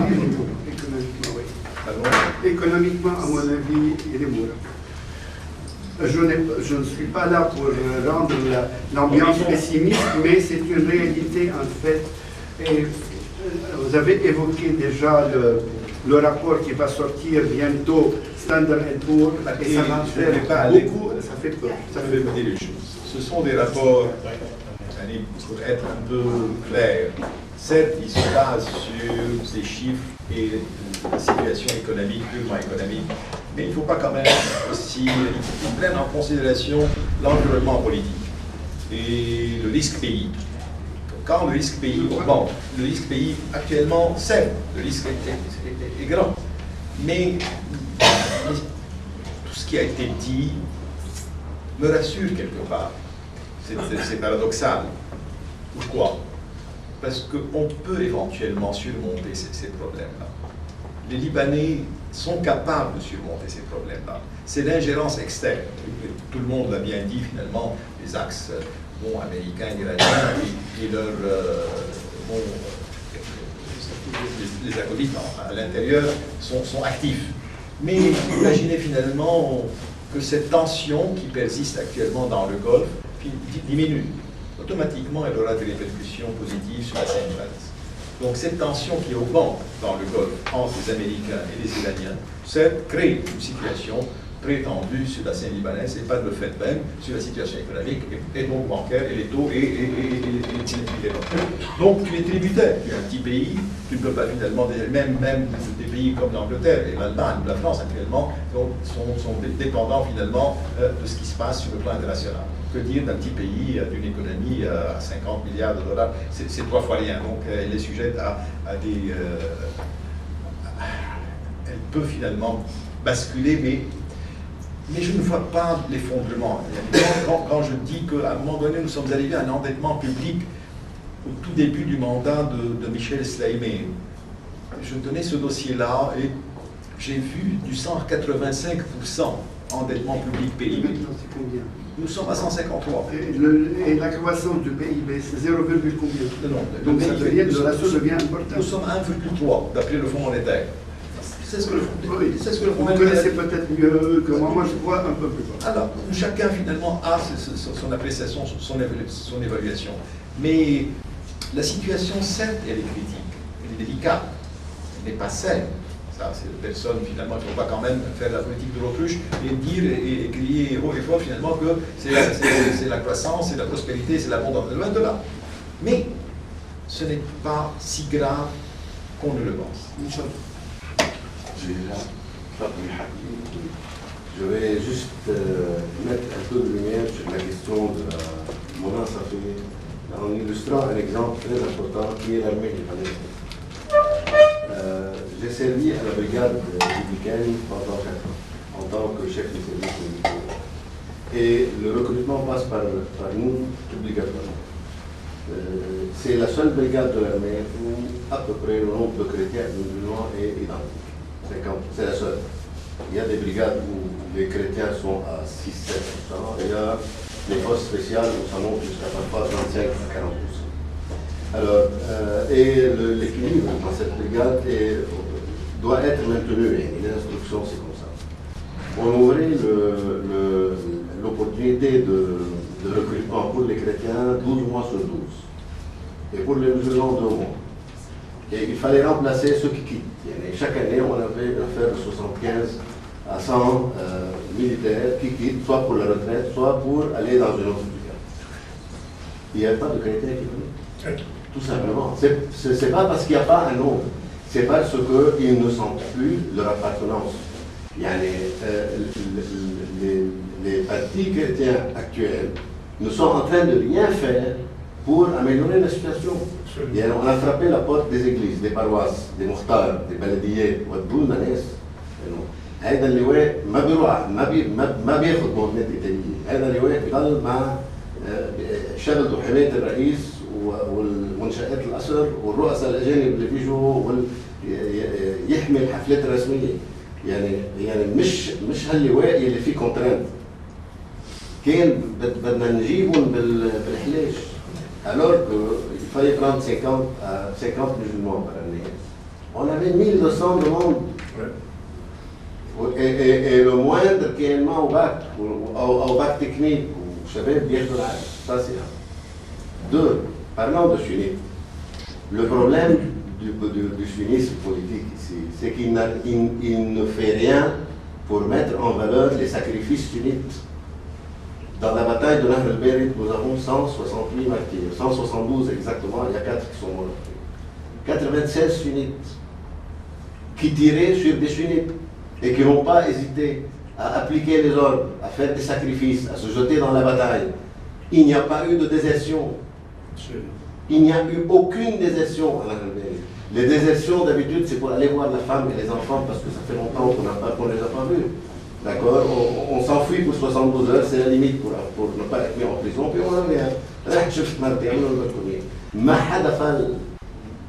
Économiquement, oui. Économiquement, à mon avis, il est mourant. Je ne suis pas là pour rendre l'ambiance pessimiste, mais c'est une réalité en fait. Et vous avez évoqué déjà le rapport qui va sortir bientôt, Standard & Poor's, et ça va faire beaucoup, ça fait peur. Ça fait dire les choses. Ce sont des rapports, pour être un peu clair, certes, ils se basent sur des chiffres et la situation économique, purement économique, mais il ne faut pas quand même aussi, ils prennent en considération l'environnement politique et le risque pays. Quand le risque pays augmente, le risque pays actuellement, certes, le risque est grand, mais tout ce qui a été dit me rassure quelque part. C'est paradoxal. Pourquoi? Parce qu'on peut éventuellement surmonter ces problèmes-là. Les Libanais sont capables de surmonter ces problèmes-là. C'est l'ingérence externe. Tout le monde l'a bien dit finalement, les axes américains, iraniens et leurs les acolytes à l'intérieur sont actifs. Mais imaginez finalement que cette tension qui persiste actuellement dans le Golfe diminue. Automatiquement, elle aura des répercussions positives sur la scène libanaise. Donc cette tension qui augmente dans le Golfe entre les Américains et les Iraniens, certes, crée une situation très tendue sur la scène libanaise et pas de le fait même sur la situation économique et donc bancaire et les taux et les donc tu es tributaire, tu es un petit pays, tu ne peux pas finalement, même des pays comme l'Angleterre et l'Allemagne ou la France actuellement sont dépendants finalement de ce qui se passe sur le plan international. Que dire d'un petit pays, d'une économie à 50 milliards de dollars, c'est 3 fois rien. Donc elle est sujette à des... elle peut finalement basculer, mais je ne vois pas l'effondrement. Quand je dis qu'à un moment donné, nous sommes arrivés à un endettement public au tout début du mandat de Michel Sleiman, je tenais ce dossier-là et j'ai vu du 185% endettement public PIB. C'est combien? Nous sommes à 153. Et la croissance du PIB, c'est 0, combien? Non, donc ça devient, le ratio devient important. Nous sommes à 1,3 d'après le Fonds monétaire. C'est ce que le Fonds Vous connaissez peut-être mieux que moi je crois un peu plus bas. Alors, chacun finalement a son appréciation, son évaluation. Mais la situation, certes, elle est critique, elle est délicate, elle n'est pas saine. Ça, c'est personne, finalement, il ne faut pas quand même faire la politique de l'autruche et dire et crier haut et fort, finalement, que c'est la croissance, c'est la prospérité, c'est l'abondance. Loin de là. Mais ce n'est pas si grave qu'on ne le pense. Je vais juste mettre un peu de lumière sur la question de Mona Safé en illustrant un exemple très important qui est l'armée libanaise. J'ai servi à la brigade républicaine pendant 4 ans en tant que chef de service militaire. Et le recrutement passe par nous obligatoirement. C'est la seule brigade de l'armée où à peu près le nombre de chrétiens et de musulmans est identique. C'est la seule. Il y a des brigades où les chrétiens sont à 6-7%, et il y a des forces spéciales où ça monte jusqu'à parfois 35 à 40%. Alors, et l'équilibre dans cette brigade doit être maintenu, et les instructions, c'est comme ça. On ouvrait l'opportunité de recrutement pour les chrétiens 12 mois sur 12, et pour les musulmans 2 mois. Et il fallait remplacer ceux qui quittent. Et chaque année, on avait une affaire de 75 à 100 militaires qui quittent, soit pour la retraite, soit pour aller dans une autre brigade. Il n'y avait pas de qualité équivalente. Tout simplement. Ce n'est pas parce qu'il n'y a pas un nombre, c'est parce qu'ils ne sentent plus leur appartenance. Les partis chrétiens actuels ne sont en train de rien faire pour améliorer la situation. On a frappé la porte des églises, des paroisses, des muhtars, des baladiyat, ودونا ناس. هذا اللواء ما بيروح ما بياخذ مهمات إدارية، هذا اللواء بيضل مع شغلته حماية الرئيس والمنشآت الأسر والرؤساء الأجانب اللي بيجوا يحمي الحفلات الرسمية. يعني مش هاللواء اللي فيه كونترانت. كان بدنا نجيبهم بالحلاش. Alors qu'il fallait prendre 50 musulmans par année. On avait 1200 demandes. Et le moindre qui est au bac, au bac technique, vous savez, bien de l'âge. Ça, c'est un. Deux, parlant de sunnites, le problème du sunnisme politique ici, c'est qu'il ne fait rien pour mettre en valeur les sacrifices sunnites. Dans la bataille de Nahr al-Barid, nous avons 168 martyrs, 172 exactement, il y a 4 qui sont morts. 96 sunnites qui tiraient sur des sunnites et qui n'ont pas hésité à appliquer les ordres, à faire des sacrifices, à se jeter dans la bataille. Il n'y a pas eu de désertion. Il n'y a eu aucune désertion à Nahr al-Barid. Les désertions, d'habitude, c'est pour aller voir la femme et les enfants parce que ça fait longtemps qu'on ne les a pas vus. D'accord, on s'enfuit pour 72 heures, c'est la limite pour ne pas être mis en prison, puis on revient. راح شفت مرتين ونركضين. ما حدا فل.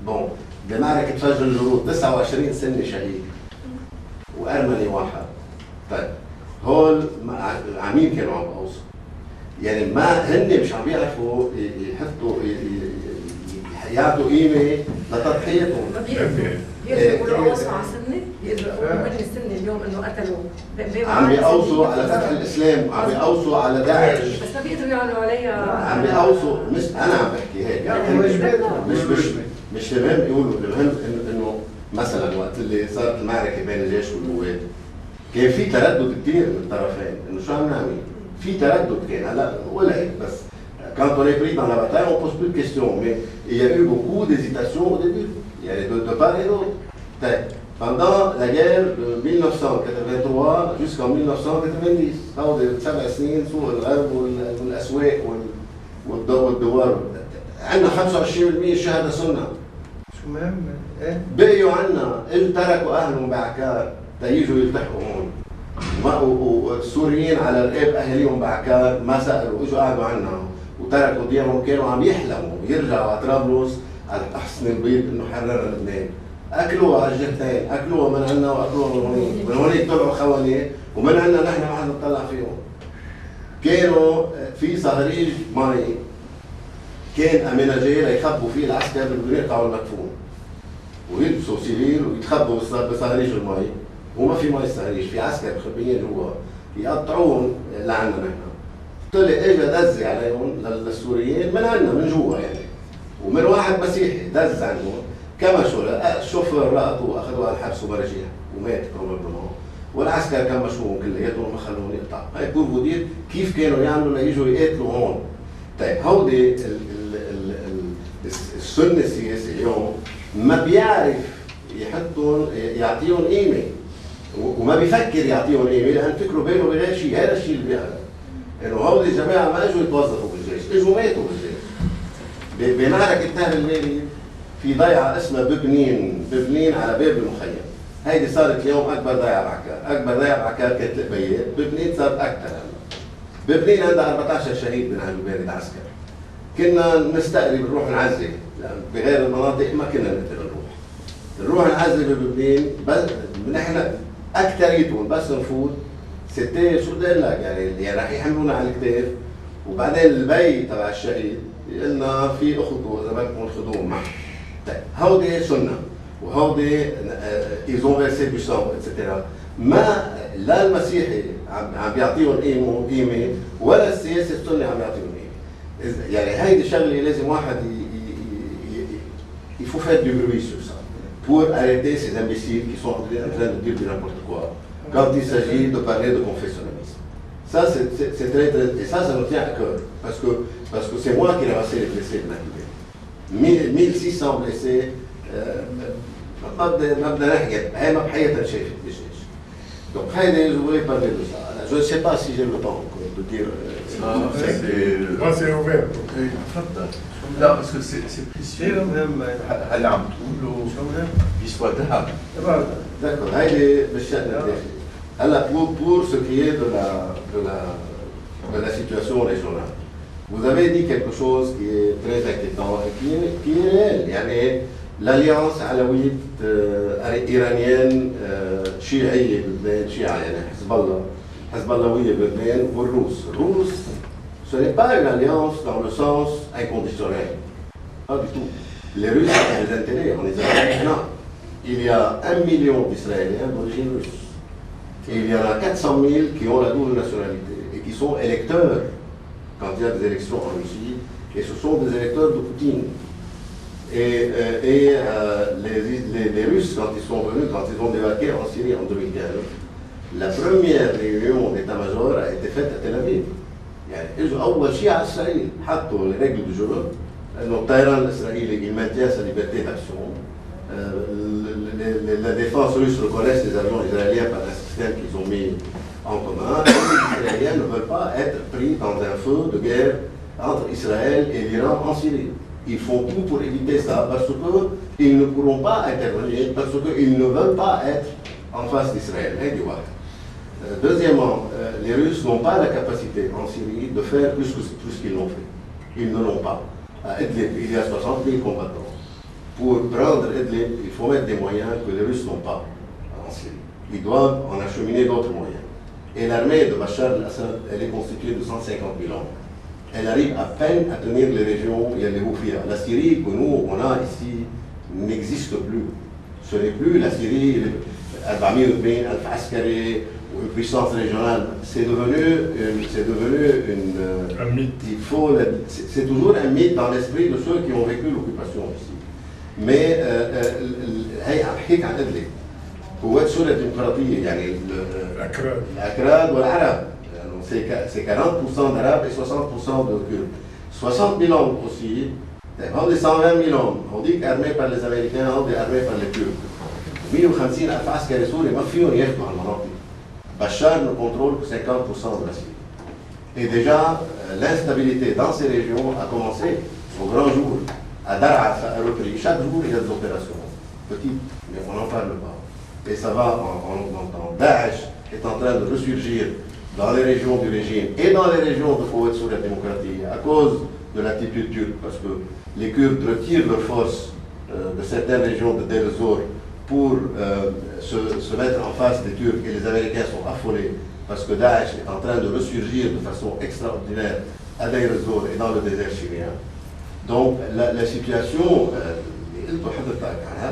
بون بمعركة فجر الجنود 29 سنة شهيد. وأرمني واحد. طيب هول عمين كانوا عم بقوصوا. يعني ما هن مش عم بيعرفوا يحطوا يعطوا قيمة لتضحيتهم. يقولوا أوصوا على سنة، يقولوا أجل السنة اليوم إنه قتلوا. عم بيقوصوا على فتح الإسلام، عم بيقوصوا على داعش. بس ما بيقدروا يعملوا عليها. عم بيقوصوا، مش أنا عم بحكي هيك. مش تمام يقولوا، المهم إنه مثلا وقت اللي صارت المعركة بين الجيش والقوات كان في تردد كثير من الطرفين، إنه شو عم نعمل؟ في تردد كان، هلا ولا هيك بس. Quand on est pris dans la bataille, on ne pose plus de questions, mais il y a eu beaucoup d'hésitations au début. Il y a de part et d'autre. Pendant la guerre de 1983 jusqu'en 1990, هذول 7 سنين سوق الغرب والأسواق والدوار عندنا 25% شهادة سنة. شو مهم؟ إيه؟ بقيوا عندنا اللي تركوا أهلهم بعكار تيجوا يلتحقوا هون. والسوريين على رقاب أهليهم بعكار ما سألوا، إجوا قعدوا عنا وتركوا ديارهم، كانوا عم يحلموا يرجعوا على طرابلس على حصن البيض إنه حرر لبنان. أكلوها على الجهتين، أكلوها من عنا وأكلوها من هونيك، من هونيك طلعوا خوانيه ومن عنا نحن ما حدا نطلع فيهم. كانوا في صهريج مي كان أميناجي ليخبوا فيه العسكر اللي بدهم يقطعوا المدفون. ويلبسوا سيفيل ويتخبوا بصهريج المي، وما في مي صهريج، في عسكر مخبيين جوا يقطعوهم لعنا نحن. طلع اجى دز عليهم للسوريين من عنا من جوا يعني. ومن واحد مسيحي دز عنهم كمشوا الشوفير لقطوه واخذوه على الحبس وبرجع ومات بروبابلمون. والعسكر كمشوهم كلياتهم وما خلوهم يقطعوا. هاي بورفو دير كيف كانوا يعملوا ليجوا يقاتلوا هون. طيب هودي السنة السياسي اليوم ما بيعرف يحطهم يعطيهم قيمة وما بيفكر يعطيهم قيمة لأن فكروا بينه بغير شيء. هذا الشيء اللي بيعمل إنه هودي الجماعة ما اجوا يتوظفوا بالجيش، اجوا ماتوا بالجيش. بمعركة نهر البارد في ضيعة اسمها ببنين على باب المخيم. هيدي صارت اليوم أكبر ضيعة بعكار، أكبر ضيعة بعكار كانت القبيات، ببنين صارت أكثر هلا. ببنين عندها 14 شهيد من أهل البارد عسكر. كنا نستقرب نروح نعزي، بغير المناطق ما كنا نقدر نروح نعزي ببنين، بس نحن أكثريتهم بس نفوت ستة شو بدي اقول لك يعني راح يحملونا على الكتاف وبعدين البي تبع الشهيد قلنا في اخذوا اذا بدكم خذوهم معه. طيب هودي سنه وهودي ايزون فيرسي دو سون اتسترا. ما لا المسيحي عم بيعطيهم قيمه ولا السياسي السني عم يعطيهم قيمه. يعني هيدي شغله لازم واحد يفو فات دو بروي سور سا. pour arrêter ces imbéciles qui sont en train de dire du n'importe quoi quand il s'agit de parler de confessionnalisme. Ça, c'est très, très... Et ça nous tient à cœur, parce que c'est moi qui ai ramassé les blessés de l'Aquilée. 1600 blessés, donc, je voulais parler de ça. Je ne sais pas si j'ai le temps de dire... Moi, c'est ouvert. لا بس c'est précieux هل عم تقولوا بيسوى ذهب D'accord, pour ce qui est de la situation régionale, vous avez dit quelque chose qui est très inquiétant et qui est réel. L'alliance alawite iranienne chiite بلبنان شيعة يعني حزب اللهوية بلبنان والروس. Ce n'est pas une alliance dans le sens inconditionnel. Pas du tout. Les Russes ont des intérêts en Israël. Non. Il y a 1 million d'Israéliens d'origine russe. Et il y en a 400 000 qui ont la double nationalité et qui sont électeurs quand il y a des élections en Russie. Et ce sont des électeurs de Poutine. Et les Russes, quand ils sont venus, quand ils ont débarqué en Syrie en 2015, la première réunion d'état-major a été faite à Tel Aviv. يعني اجوا اول شيء على اسرائيل حطوا les règles du jeu انه الطيران الاسرائيلي il maintient sa liberté d'action. La défense russe reconnaît les avions israéliens par un système qu'ils ont mis en commun. Les Israéliens ne veulent pas être pris dans un feu de guerre entre Israël et l'Iran en Syrie. Ils font tout pour éviter ça parce qu'ils ne pourront pas intervenir, parce qu'ils ne veulent pas être en face d'Israël. Deuxièmement, les Russes n'ont pas la capacité en Syrie de faire plus que tout ce qu'ils l'ont fait. Ils ne l'ont pas. À Idlib, il y a 60 000 combattants. Pour prendre Idlib, il faut mettre des moyens que les Russes n'ont pas en Syrie. Ils doivent en acheminer d'autres moyens. Et l'armée de Bachar al-Assad, elle est constituée de 150 000 hommes. Elle arrive à peine à tenir les régions où il y a les Houfia. La Syrie que nous, on a ici, n'existe plus. Ce n'est plus la Syrie, 400 000 al-Askari, une puissance régionale, c'est devenu une un mythe. C'est toujours un mythe dans l'esprit de ceux qui ont vécu l'occupation ici. Mais هي عم بحكيك عن إدلب قوات سوريا الديمقراطية يعني الأكراد والعرب c'est 40% d'Arabes et 60% de Kurdes. 60 000 hommes aussi, on dit 120 000 hommes, on dit qu'armés par les Américains, on dit armés par les Kurdes. 150 000 عسكري سوري ما فيهم ياخذوا على المناطق. Bachar ne contrôle que 50% de la Syrie. Et déjà, l'instabilité dans ces régions a commencé au grand jour. À Daraa, ça a repris. Chaque jour, il y a des opérations. Petites, mais on n'en parle pas. Et ça va en augmentant. Daesh est en train de ressurgir dans les régions du régime et dans les régions de Koweït sur la démocratie à cause de l'attitude turque. Parce que les Kurdes retirent leurs forces de certaines régions de Deir ez-Zor pour se mettre en face des Turcs, et les Américains sont affolés parce que Daesh est en train de ressurgir de façon extraordinaire à Deir ez-Zor et dans le désert syrien. Donc la situation,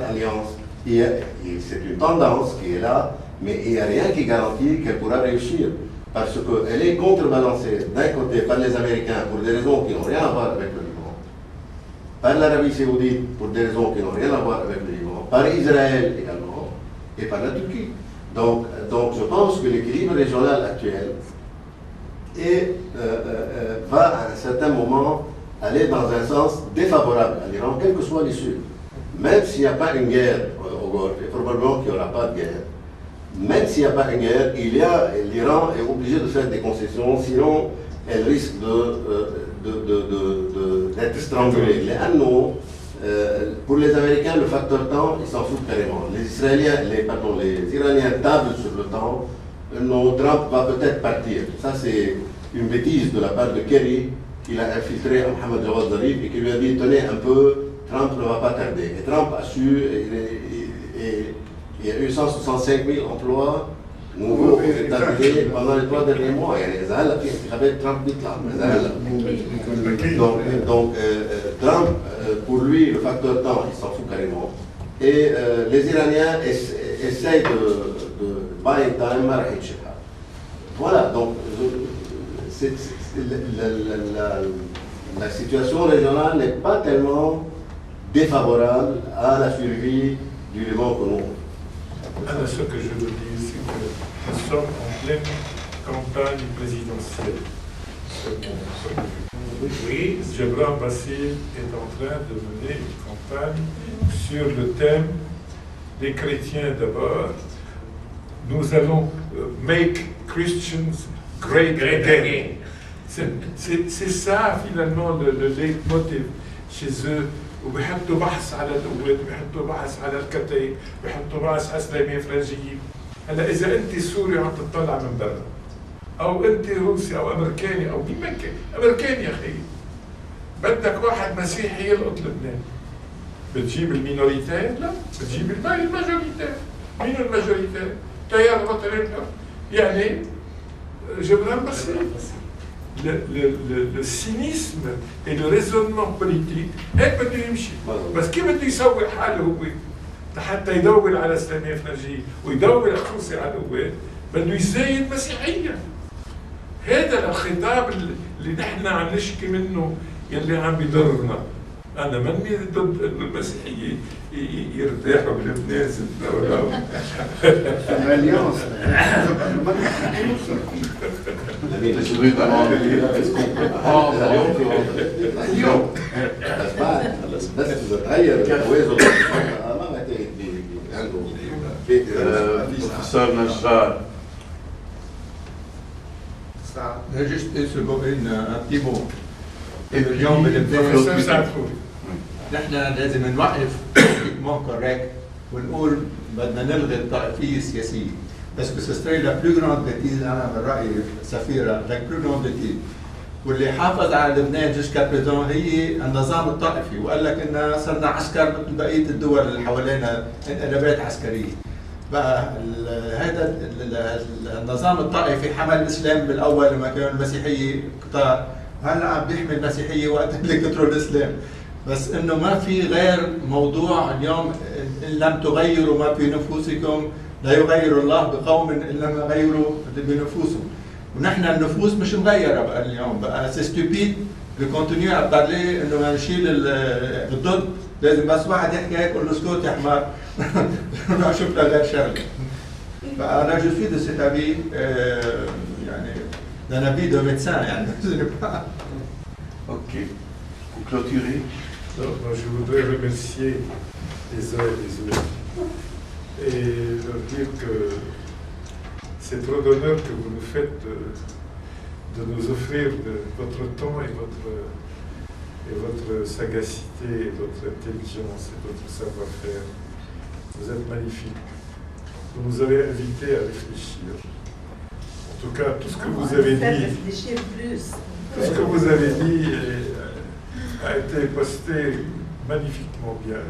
l'alliance, c'est une tendance qui est là, mais il n'y a rien qui garantit qu'elle pourra réussir, parce qu'elle est contrebalancée d'un côté par les Américains pour des raisons qui n'ont rien à voir avec le Liban, par l'Arabie saoudite pour des raisons qui n'ont rien à voir avec le Liban, par Israël également, et par la Turquie. Donc je pense que l'équilibre régional actuel va à un certain moment aller dans un sens défavorable à l'Iran, quelle que soit l'issue. Même s'il n'y a pas une guerre au Golfe, et probablement qu'il n'y aura pas de guerre, même s'il n'y a pas une guerre, l'Iran est obligé de faire des concessions, sinon elle risque d'être strangulée. Pour les Américains, le facteur temps, ils s'en foutent carrément. Les Iraniens tablent sur le temps. Trump va peut-être partir. Ça, c'est une bêtise de la part de Kerry, qu'il a infiltré Mohamed Jawad Zarif et qui lui a dit, tenez un peu, Trump ne va pas tarder. Et Trump a su, il y a eu 165 000 emplois nouveaux établis pendant les 3 derniers mois. Donc Trump, pour lui, le facteur temps, il s'en fout carrément. Et les Iraniens essayent de buy time. Voilà, donc la situation régionale n'est pas tellement défavorable à la survie du Liban que nous. Alors, ce que je veux dire, c'est que nous sommes en pleine campagne présidentielle. Oui, Djebran Bassil est en train de mener une campagne sur le thème des chrétiens d'abord. Nous allons make Christians great again. C'est ça finalement le leitmotiv chez eux. وبيحطوا بحث على القوات، بيحطوا بحث على الكتائب، بيحطوا بحث على اسلاميه فرنجيين. هلا اذا انت سوري عم تطلع من برا او انت روسي او امريكاني او مين ما كان، امريكاني يا اخي بدك واحد مسيحي يلقط لبنان، بتجيب المينوريتير؟ لا، بتجيب الماجوريتير. مين الماجوريتير؟ تيار الوطني الحر. يعني جبران باسيل. Le cynisme et le raisonnement politique هيك بده يمشي، بس كيف بده يسوي حاله هو لحتى يدور على اسلاميه فرنجيه ويدور خصوصي على القوات، بده يزايد مسيحيا. هذا الخطاب اللي نحن عم نشكي منه يلي عم بيضرنا. انا ماني ضد انه المسيحيه يرتاحوا بلبنان ولا اليوم بس تغير التوازن ما Professeur Najjar. Juste une seconde, un petit mot. اليوم بلبنان نحن لازم نوقف بوليتيكمون كوريكت ونقول بدنا نلغي الطائفيه السياسيه. باسكو سيستري لا بلو جراند بيتيز، انا من رايي سفيره لا بلو جراند بيتيز. واللي حافظ على لبنان جوسكا بريزون هي النظام الطائفي، وقال لك ان صرنا عسكر مثل بقيه الدول اللي حوالينا انقلابات عسكريه. بقى هذا النظام الطائفي حمل الاسلام بالاول لما كانوا المسيحيه قطاع، هلا عم بيحمي المسيحيه وقت اللي كتروا الاسلام. بس انه ما في غير موضوع اليوم، ان لم تغيروا ما في نفوسكم لا يغير الله بقوم ان لم يغيروا بنفوسهم. ونحن النفوس مش مغيره بقى اليوم، بقى سي ستوبيد دو كونتينيو ا بارلي انه نشيل الضد. لازم بس واحد يحكي هيك يقول له اسكت يا حمار روح شوف لك غير شغله. فانا جو سوي دو سيت افي يعني d'un avis de médecin, ce n'est pas. Ok. Pour clôturer. Moi, je voudrais remercier les uns et les autres et leur dire que c'est trop d'honneur que vous nous faites de nous offrir votre temps et votre sagacité, et votre intelligence et votre savoir-faire. Vous êtes magnifiques. Vous nous avez invités à réfléchir. En tout cas, tout ce que vous avez dit, tout ce que vous avez dit a été posté magnifiquement bien.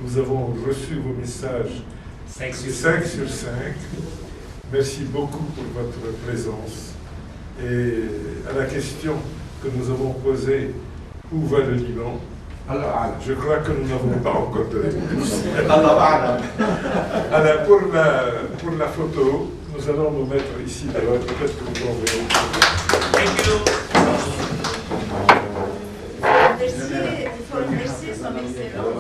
Nous avons reçu vos messages 5 sur 5. Merci beaucoup pour votre présence. Et à la question que nous avons posée, où va le Liban? Je crois que nous n'avons pas encore de réponse. Alors, pour la photo, nous allons nous mettre ici d'abord, peut-être que vous en verrez. Thank you. Il faut remercier son excellence.